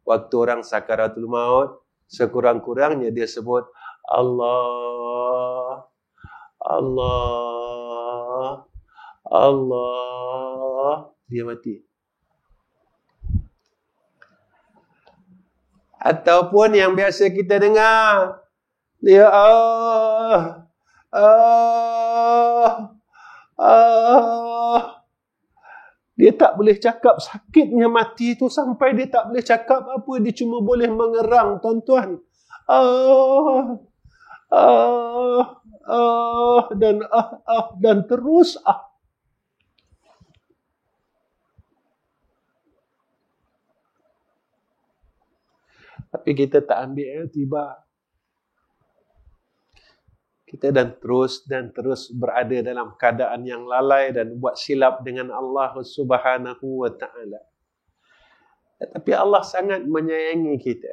waktu orang sakaratul maut, sekurang-kurangnya dia sebut Allah, Allah, Allah, dia mati. Ataupun yang biasa kita dengar, dia dia tak boleh cakap, sakitnya mati tu sampai dia tak boleh cakap apa, dia cuma boleh mengerang tuan-tuan. Dan terus Tapi kita tak ambil tiba. Kita dan terus berada dalam keadaan yang lalai dan buat silap dengan Allah Subhanahu wa ta'ala. Tetapi Allah sangat menyayangi kita.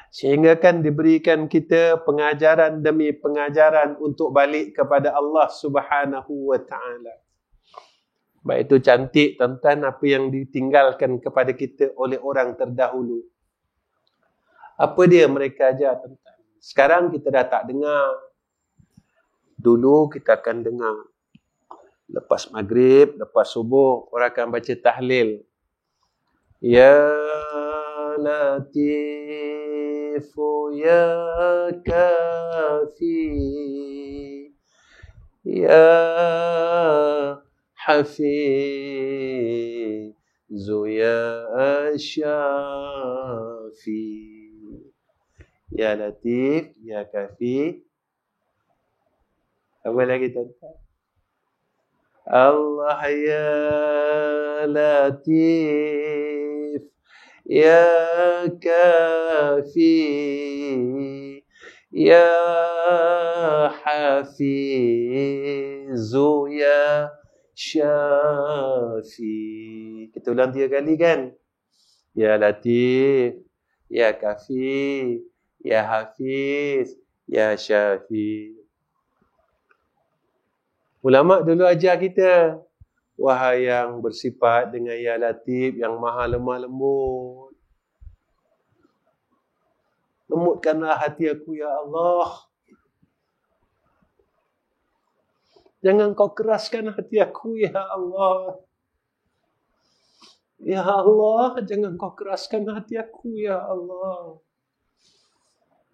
Sehingga kan diberikan kita pengajaran demi pengajaran untuk balik kepada Allah Subhanahu wa ta'ala. Baik itu cantik tuan-tuan apa yang ditinggalkan kepada kita oleh orang terdahulu. Apa dia mereka ajar tuan-tuan? Sekarang kita dah tak dengar. Dulu kita akan dengar. Lepas maghrib, lepas subuh, orang akan baca tahlil. Ya Latifu Ya Kafi Ya Hafizu Ya Syafi. Ya Latif, Ya Kafi. Apa lagi tuan-tuan? Allah ya Latif, ya Kafi, ya Hafizu, ya Syafi. Kita ulang 3 kali kan? Ya Latif, ya Kafi, ya Hafiz, ya Syafi. Ulama dulu ajar kita, wahai yang bersifat dengan ya Latif, yang maha lemah lembut, lembutkanlah hati aku ya Allah. Jangan kau keraskan hati aku ya Allah. Ya Allah, jangan kau keraskan hati aku ya Allah.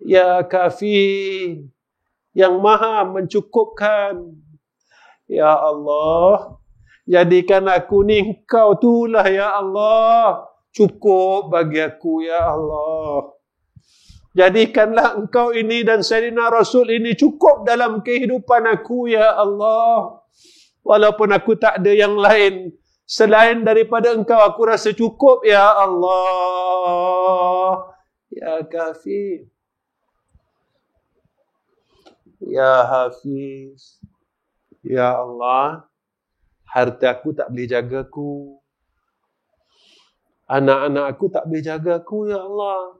Ya Kafi, yang maha mencukupkan. Ya Allah, jadikan aku ni Engkau tulah ya Allah. Cukup bagi aku ya Allah. Jadikanlah Engkau ini dan Sayyidina Rasul ini cukup dalam kehidupan aku ya Allah. Walaupun aku tak ada yang lain selain daripada Engkau, aku rasa cukup ya Allah. Ya Kafi, ya Hafiz, ya Allah, harta aku tak boleh jaga aku. Anak-anak aku tak boleh jaga aku ya Allah.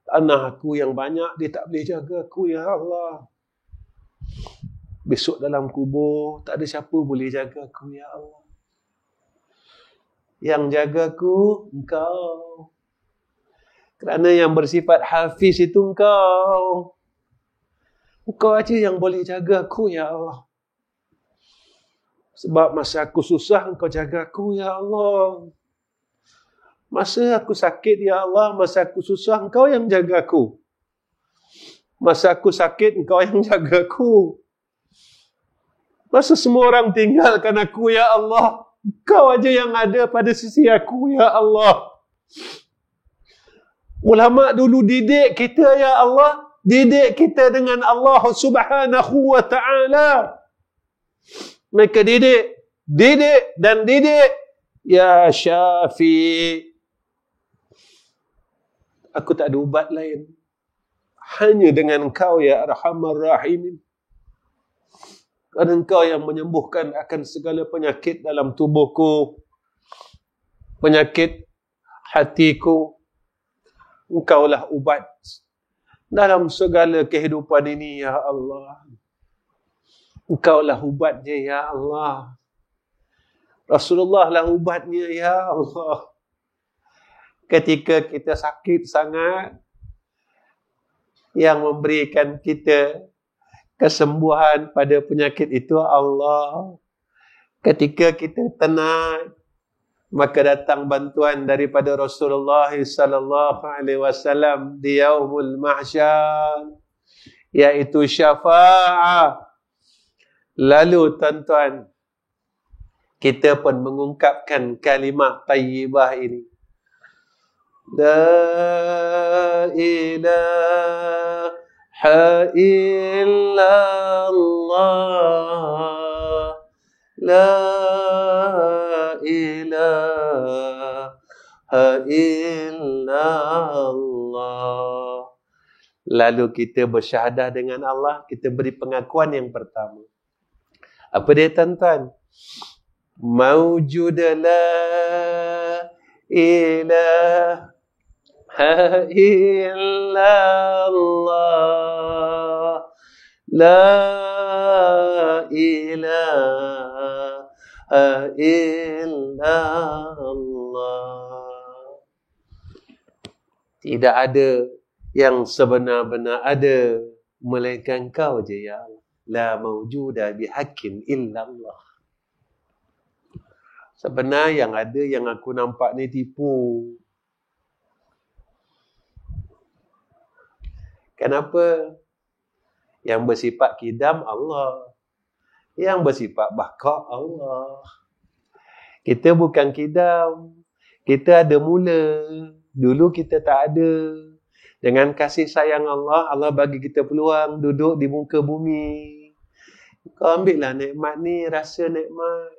Tanah aku yang banyak dia tak boleh jaga aku ya Allah. Besok dalam kubur tak ada siapa boleh jaga aku ya Allah. Yang jaga aku Engkau. Kerana yang bersifat hafiz itu Engkau. Engkau aja yang boleh jaga aku ya Allah. Sebab masa aku susah Engkau jaga aku ya Allah. Masa aku sakit ya Allah, masa aku susah Engkau yang jaga aku. Masa aku sakit Engkau yang jaga aku. Masa semua orang tinggalkan aku ya Allah, Engkau aja yang ada pada sisi aku ya Allah. Ulama dulu didik kita ya Allah, didik kita dengan Allah Subhanahu wa ta'ala. Mereka didik dan didik. Ya Syafi, aku tak ada ubat lain. Hanya dengan Engkau ya Arhamar Rahimin. Kerana Engkau yang menyembuhkan akan segala penyakit dalam tubuhku. Penyakit hatiku. Engkaulah ubat dalam segala kehidupan ini ya Allah. Engkaulah ubatnya ya Allah. Rasulullah lah ubatnya ya Allah. Ketika kita sakit sangat, yang memberikan kita kesembuhan pada penyakit itu Allah. Ketika kita tenang, maka datang bantuan daripada Rasulullah sallallahu alaihi wasallam di yaumul mahsyar, yaitu syafa'ah. Lalu tuan-tuan, kita pun mengungkapkan kalimah tayyibah ini. La ilaha illallah, la ilaha illallah. Lalu kita bersyahadah dengan Allah, kita beri pengakuan yang pertama. Apa dia tuan-tuan? Mawjud la ilaha illallah, la ilaha illallah. Tidak ada yang sebenar-benar ada melainkan Kau je ya Allah. La mawjuda bihaqqin illallah. Sebenarnya yang ada yang aku nampak ni tipu. Kenapa? Yang bersifat kidam Allah. Yang bersifat baka Allah. Kita bukan kidam. Kita ada mula. Dulu kita tak ada. Dengan kasih sayang Allah, Allah bagi kita peluang duduk di muka bumi. Kau ambil lah nikmat ni, rasa nikmat.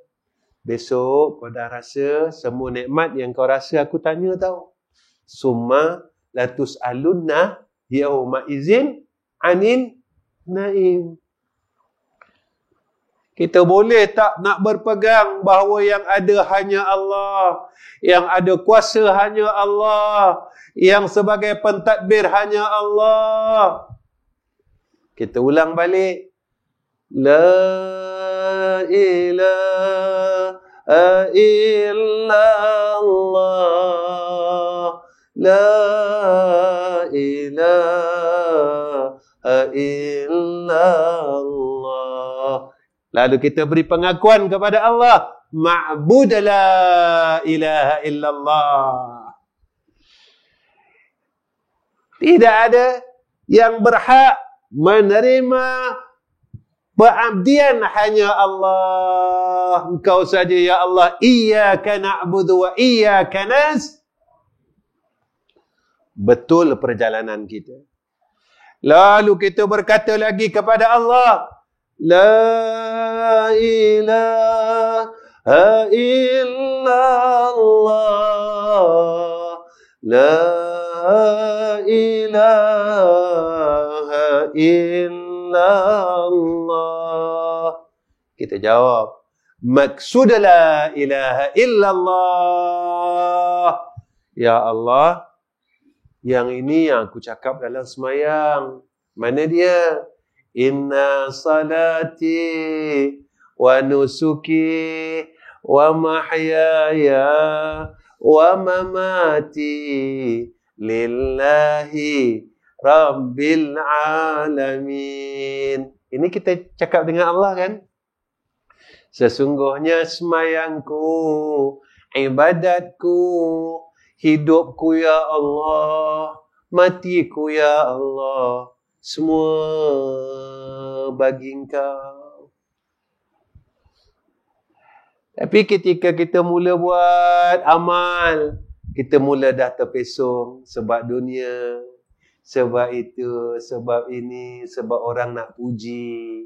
Besok kau dah rasa semua nikmat yang kau rasa, aku tanya tau. Summa latus alunna yauma izin anin naim. Kita boleh tak nak berpegang bahawa yang ada hanya Allah, yang ada kuasa hanya Allah, yang sebagai pentadbir hanya Allah. Kita ulang balik. La ilaha illallah, la ilaha illallah. Lalu kita beri pengakuan kepada Allah, ma'bud la ilaha illallah. Tidak ada yang berhak menerima pengabdian hanya Allah. Engkau saja ya Allah. Iyyaka na'budu wa iyyaka nasta'in. Betul perjalanan kita. Lalu kita berkata lagi kepada Allah, La ilaha illallah, La ilaha illallah. Kita jawab, maksud la ilaha illallah. Ya Allah, yang ini yang aku cakap dalam semayang. Mana dia? Inna salati wa nusuki wa mahyaya wa mamati lillahi rabbil alamin. Ini kita cakap dengan Allah kan? Sesungguhnya semayangku, ibadatku, hidupku ya Allah, matiku ya Allah, semua bagi Engkau. Tapi ketika kita mula buat amal, kita mula dah terpesong sebab dunia, sebab itu, sebab ini, sebab orang nak puji,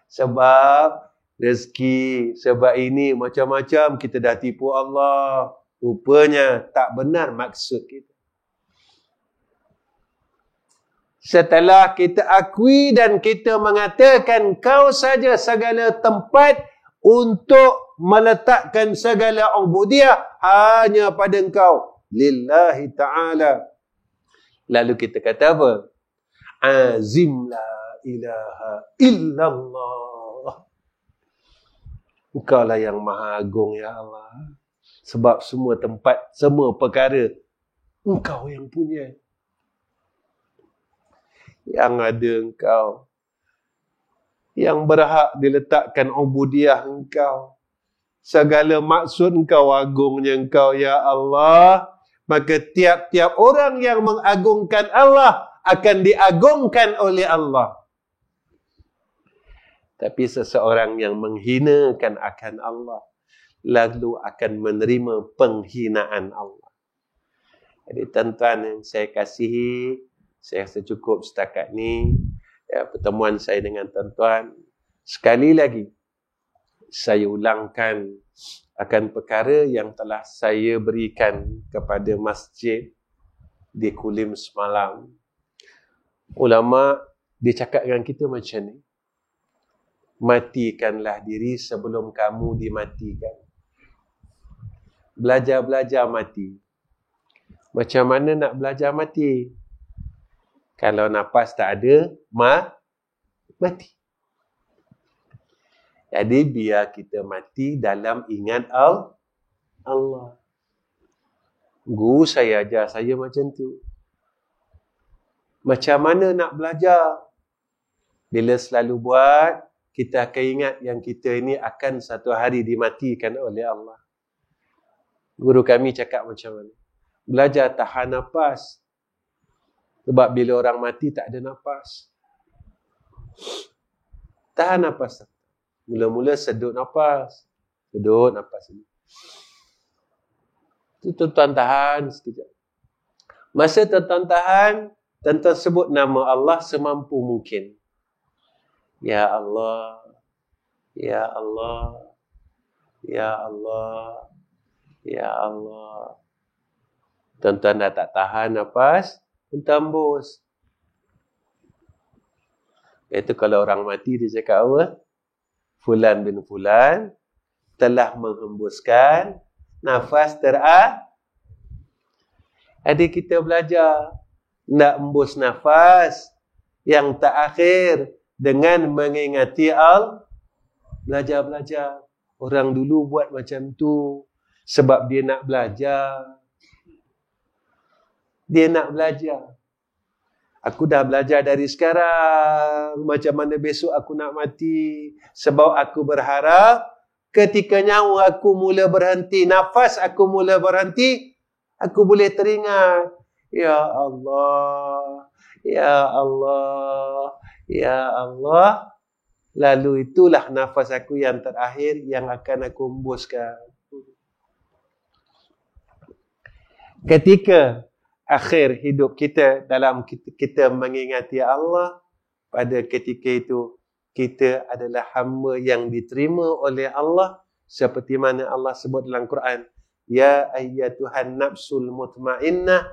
sebab rezeki, sebab ini, macam-macam kita dah tipu Allah. Rupanya tak benar maksud kita. Setelah kita akui dan kita mengatakan kau saja segala tempat untuk meletakkan segala ubudiyah hanya pada engkau. Lillahi ta'ala. Lalu kita kata apa? Azim la ilaha illallah. Engkau lah yang maha agung ya Allah. Sebab semua tempat, semua perkara Engkau yang punya. Yang ada Engkau, yang berhak diletakkan ubudiyah Engkau. Segala maksud Engkau, agungnya Engkau ya Allah. Maka tiap-tiap orang yang mengagungkan Allah akan diagungkan oleh Allah. Tapi seseorang yang menghinakan akan Allah, lalu akan menerima penghinaan Allah. Jadi tuan-tuan yang saya kasihi, saya rasa cukup setakat ni ya, pertemuan saya dengan tuan-tuan. Sekali lagi saya ulangkan akan perkara yang telah saya berikan kepada masjid di Kulim semalam. Ulama dia cakap dengan kita macam ni, matikanlah diri sebelum kamu dimatikan. Belajar-belajar mati. Macam mana nak belajar mati? Kalau nafas tak ada, mati. Jadi biar kita mati dalam ingat Allah. Guru saya ajar saya macam tu. Macam mana nak belajar? Bila selalu buat, kita akan ingat yang kita ini akan satu hari dimatikan oleh Allah. Guru kami cakap macam mana? Belajar tahan nafas. Sebab bila orang mati tak ada nafas. Tahan nafas. Mula-mula sedut nafas. Sedut nafas ini. Itu tuan-tuan tahan sekejap. Masa tuan-tuan tahan, tuan-tuan sebut nama Allah semampu mungkin. Ya Allah, Ya Allah, Ya Allah, Ya Allah. Tuan-tuan dah tak tahan nafas, tembus. Itu kalau orang mati dia cakap apa? Fulan bin Fulan telah menghembuskan nafas terakhir. Adik kita belajar nak hembus nafas yang terakhir dengan mengingati Allah. Belajar. Orang dulu buat macam tu sebab dia nak belajar. Dia nak belajar. Aku dah belajar dari sekarang macam mana besok aku nak mati. Sebab aku berharap ketika nyawa aku mula berhenti, nafas aku mula berhenti, aku boleh teringat, Ya Allah, Ya Allah, Ya Allah. Lalu itulah nafas aku yang terakhir yang akan aku hembuskan. Ketika akhir hidup kita dalam kita mengingati Allah, pada ketika itu kita adalah hamba yang diterima oleh Allah seperti mana Allah sebut dalam Quran, Ya ayyatuhan nafsul mutmainnah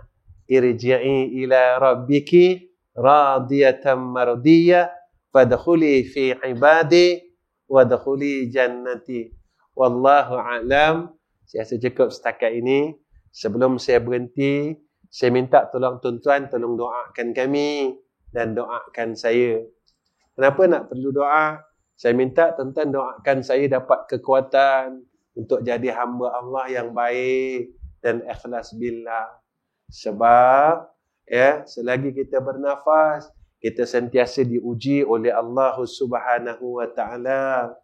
irji'i ila rabbiki radiyatan mardiyah fadkhuli fi ibadi wadkhuli jannati. Wallahu a'lam. Saya rasa cukup setakat ini. Sebelum saya berhenti, saya minta tolong tuan-tuan tolong doakan kami dan doakan saya. Kenapa nak perlu doa? Saya minta tuan-tuan doakan saya dapat kekuatan untuk jadi hamba Allah yang baik dan ikhlas billah. Sebab selagi kita bernafas, kita sentiasa diuji oleh Allah Subhanahu wa taala.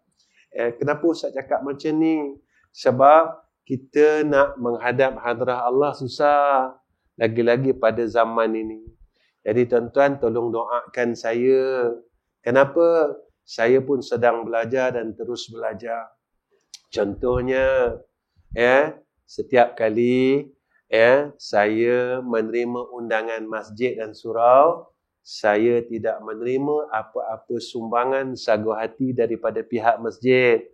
Kenapa Ustaz cakap macam ni? Sebab kita nak menghadap hadrah Allah susah, lagi-lagi pada zaman ini. Jadi tuan-tuan tolong doakan saya. Kenapa? Saya pun sedang belajar dan terus belajar. Contohnya, setiap kali saya menerima undangan masjid dan surau, saya tidak menerima apa-apa sumbangan sagu hati daripada pihak masjid.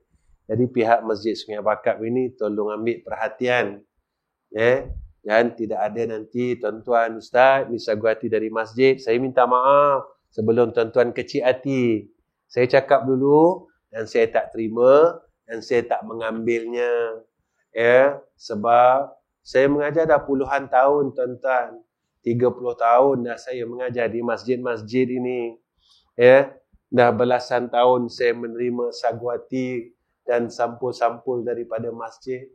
Jadi pihak Masjid Sungai Bakap ini tolong ambil perhatian. Dan tidak ada nanti tuan-tuan, Ustaz, ni sagu hati dari masjid, saya minta maaf sebelum tuan-tuan kecil hati. Saya cakap dulu dan saya tak terima dan saya tak mengambilnya. Sebab saya mengajar dah puluhan tahun tuan-tuan. 30 tahun dah saya mengajar di masjid-masjid ini. Dah belasan tahun saya menerima sagu hati dan sampul-sampul daripada masjid.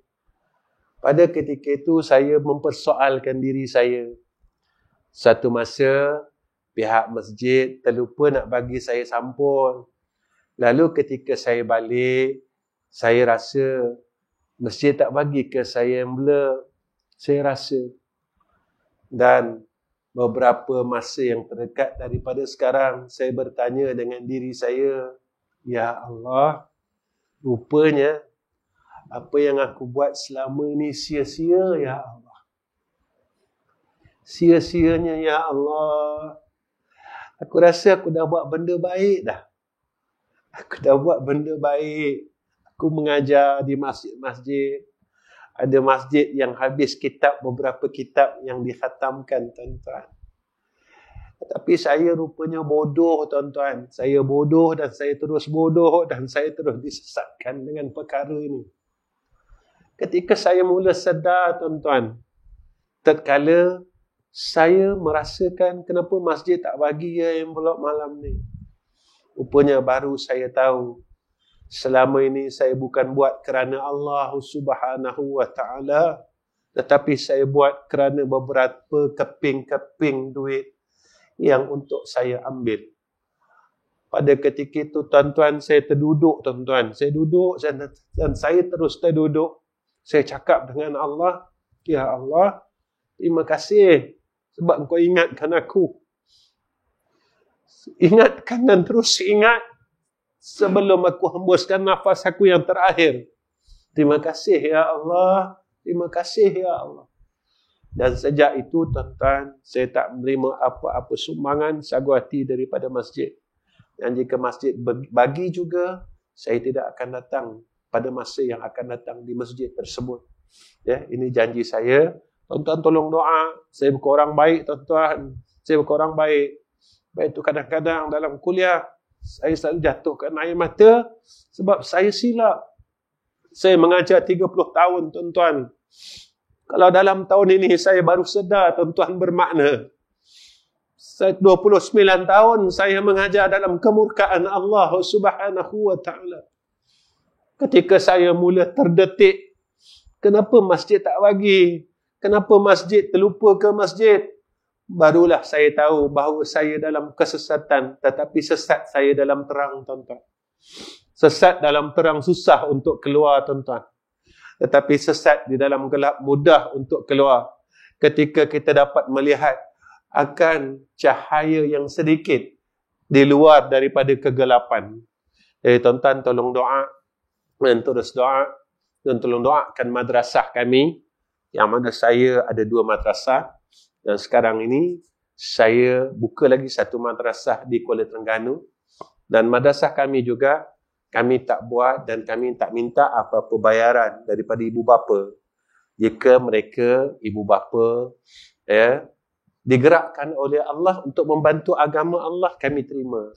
Pada ketika itu saya mempersoalkan diri saya. Satu masa pihak masjid terlupa nak bagi saya sampul. Lalu ketika saya balik, saya rasa masjid tak bagi ke saya envelope. Saya rasa. Dan beberapa masa yang terdekat daripada sekarang, saya bertanya dengan diri saya, Ya Allah, rupanya apa yang aku buat selama ini sia-sia, Ya Allah. Sia-sianya, Ya Allah. Aku rasa aku dah buat benda baik dah. Aku dah buat benda baik. Aku mengajar di masjid-masjid. Ada masjid yang habis kitab, beberapa kitab yang dikhatamkan, tuan-tuan. Tapi saya rupanya bodoh, tuan-tuan. Saya bodoh dan saya terus bodoh dan saya terus disesatkan dengan perkara ini. Ketika saya mula sedar, tuan-tuan, tatkala saya merasakan kenapa masjid tak bagi envelope malam ni. Rupanya baru saya tahu, selama ini saya bukan buat kerana Allah Subhanahu wa taala, tetapi saya buat kerana beberapa keping-keping duit yang untuk saya ambil. Pada ketika itu, tuan-tuan, saya terduduk, tuan-tuan. Saya duduk dan saya terus terduduk. Saya cakap dengan Allah, Ya Allah, terima kasih sebab Engkau ingatkan aku. Ingatkan dan terus ingat sebelum aku hembuskan nafas aku yang terakhir. Terima kasih, Ya Allah. Terima kasih, Ya Allah. Dan sejak itu, tuan-tuan, saya tak menerima apa-apa sumbangan sagu hati daripada masjid. Dan jika masjid bagi juga, saya tidak akan datang pada masa yang akan datang di masjid tersebut. Ya, ini janji saya. Tuan-tuan tolong doa. Saya bukan orang baik, tuan-tuan. Saya bukan orang baik. Baik itu kadang-kadang dalam kuliah, saya selalu jatuhkan air mata sebab saya silap. Saya mengajar 30 tahun, tuan-tuan. Kalau dalam tahun ini saya baru sedar, tuan-tuan, bermakna. Saya 29 tahun saya mengajar dalam kemurkaan Allah Subhanahu wa ta'ala. Ketika saya mula terdetik, kenapa masjid tak bagi? Kenapa masjid terlupa ke masjid? Barulah saya tahu bahawa saya dalam kesesatan, tetapi sesat saya dalam terang, tuan-tuan. Sesat dalam terang susah untuk keluar, tuan-tuan. Tetapi sesat di dalam gelap mudah untuk keluar. Ketika kita dapat melihat akan cahaya yang sedikit di luar daripada kegelapan. Jadi tuan-tuan tolong doa dan terus doa dan tolong doakan madrasah kami. Yang mana saya ada 2 madrasah dan sekarang ini saya buka lagi satu madrasah di Kuala Terengganu, dan madrasah kami juga kami tak buat dan kami tak minta apa-apa bayaran daripada ibu bapa. Jika mereka ibu bapa digerakkan oleh Allah untuk membantu agama Allah, kami terima.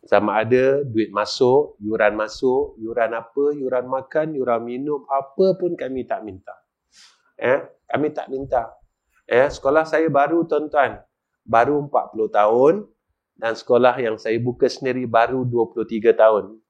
Sama ada duit masuk, yuran apa, yuran makan, yuran minum, apa pun kami tak minta. Kami tak minta. Sekolah saya baru, tuan-tuan, baru 40 tahun, dan sekolah yang saya buka sendiri baru 23 tahun.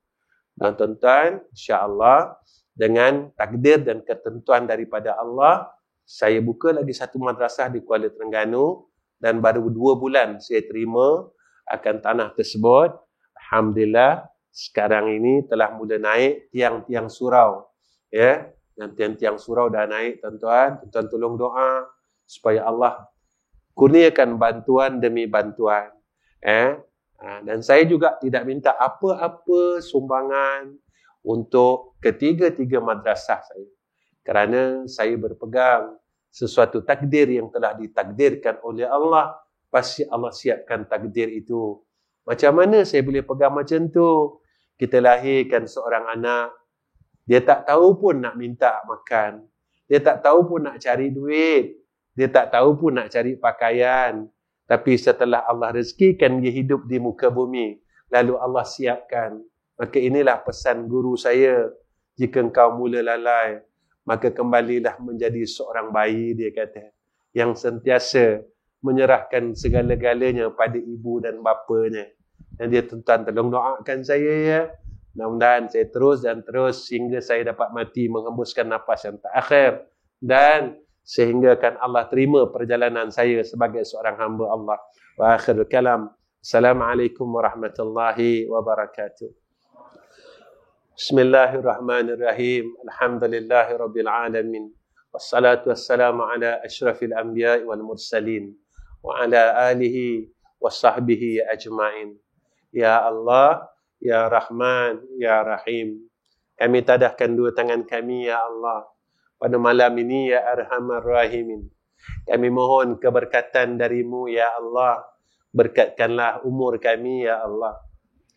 Dan tuan-tuan, insya-Allah dengan takdir dan ketentuan daripada Allah, saya buka lagi satu madrasah di Kuala Terengganu, dan baru 2 bulan saya terima akan tanah tersebut. Alhamdulillah, sekarang ini telah mula naik tiang-tiang surau. Dan tiang-tiang surau dah naik, tuan-tuan. Tuan-tuan tolong doa supaya Allah kurniakan bantuan demi bantuan. Dan saya juga tidak minta apa-apa sumbangan untuk ketiga-tiga madrasah saya. Kerana saya berpegang sesuatu takdir yang telah ditakdirkan oleh Allah, pasti Allah siapkan takdir itu. Macam mana saya boleh pegang macam tu? Kita lahirkan seorang anak, dia tak tahu pun nak minta makan. Dia tak tahu pun nak cari duit. Dia tak tahu pun nak cari pakaian. Tapi setelah Allah rezekikan dia hidup di muka bumi, lalu Allah siapkan. Maka inilah pesan guru saya. Jika engkau mula lalai, maka kembalilah menjadi seorang bayi, dia kata, yang sentiasa menyerahkan segala-galanya pada ibu dan bapanya. Dan dia, tuan-tuan, tolong doakan saya ya. Mudah-mudahan saya terus dan terus sehingga saya dapat mati menghembuskan nafas yang terakhir. Dan sehinggakan Allah terima perjalanan saya sebagai seorang hamba Allah. Wa akhirul kalam. Assalamualaikum warahmatullahi wabarakatuh. Bismillahirrahmanirrahim. Alhamdulillahi rabbil alamin. Wassalatu wassalamu ala asyrafil anbiya'i wal mursalin. Wa ala alihi wa sahbihi ajma'in. Ya Allah, Ya Rahman, Ya Rahim. Kami tadahkan 2 tangan kami, Ya Allah, pada malam ini, Ya Arhamar Rahimin. Kami mohon keberkatan darimu, Ya Allah. Berkatkanlah umur kami, Ya Allah.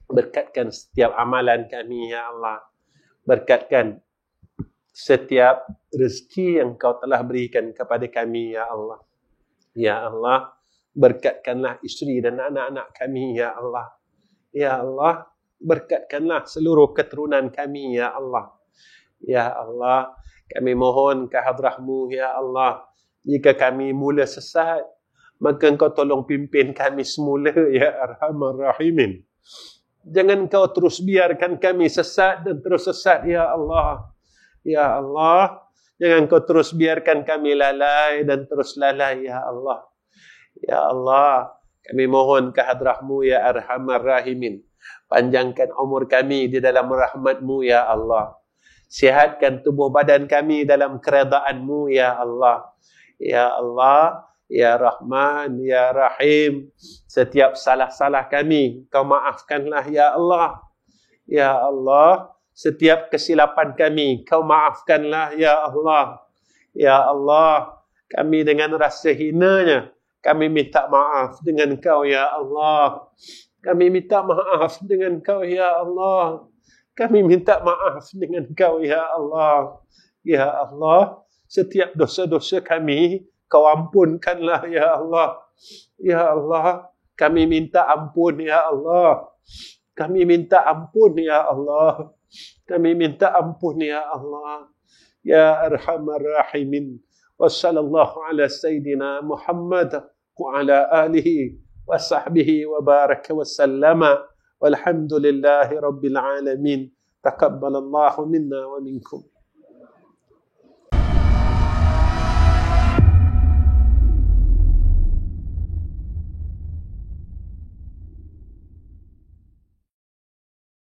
Berkatkan setiap amalan kami, Ya Allah. Berkatkan setiap rezeki yang kau telah berikan kepada kami, Ya Allah. Ya Allah, berkatkanlah isteri dan anak-anak kami, Ya Allah. Ya Allah, berkatkanlah seluruh keturunan kami, Ya Allah. Ya Allah, kami mohon ke hadrah-Mu, Ya Allah. Jika kami mula sesat, maka Engkau tolong pimpin kami semula, Ya Arhamar Rahimin. Jangan Engkau terus biarkan kami sesat dan terus sesat, Ya Allah. Ya Allah, jangan Engkau terus biarkan kami lalai dan terus lalai, Ya Allah. Ya Allah, kami mohon ke hadrah-Mu, Ya Arhamar Rahimin. Panjangkan umur kami di dalam rahmat-Mu, Ya Allah. Sihatkan tubuh badan kami dalam keredaan-Mu, Ya Allah. Ya Allah, Ya Rahman, Ya Rahim. Setiap salah-salah kami, Kau maafkanlah, Ya Allah. Ya Allah, setiap kesilapan kami, Kau maafkanlah, Ya Allah. Ya Allah, kami dengan rasa hinanya, kami minta maaf dengan Kau, Ya Allah. Kami minta maaf dengan Kau, Ya Allah. Kami minta maaf dengan Kau, Ya Allah. Ya Allah, setiap dosa-dosa kami, Kau ampunkanlah, Ya Allah. Ya Allah, kami minta ampun, Ya Allah. Kami minta ampun, Ya Allah. Kami minta ampun, Ya Allah. Ya Arhamar Rahimin. Wa sallallahu ala Sayyidina Muhammad wa ala alihi wa sahbihi wa baraka wa sallama. Walhamdulillahi Rabbil Alamin. Taqabbalallahu minna wa minkum.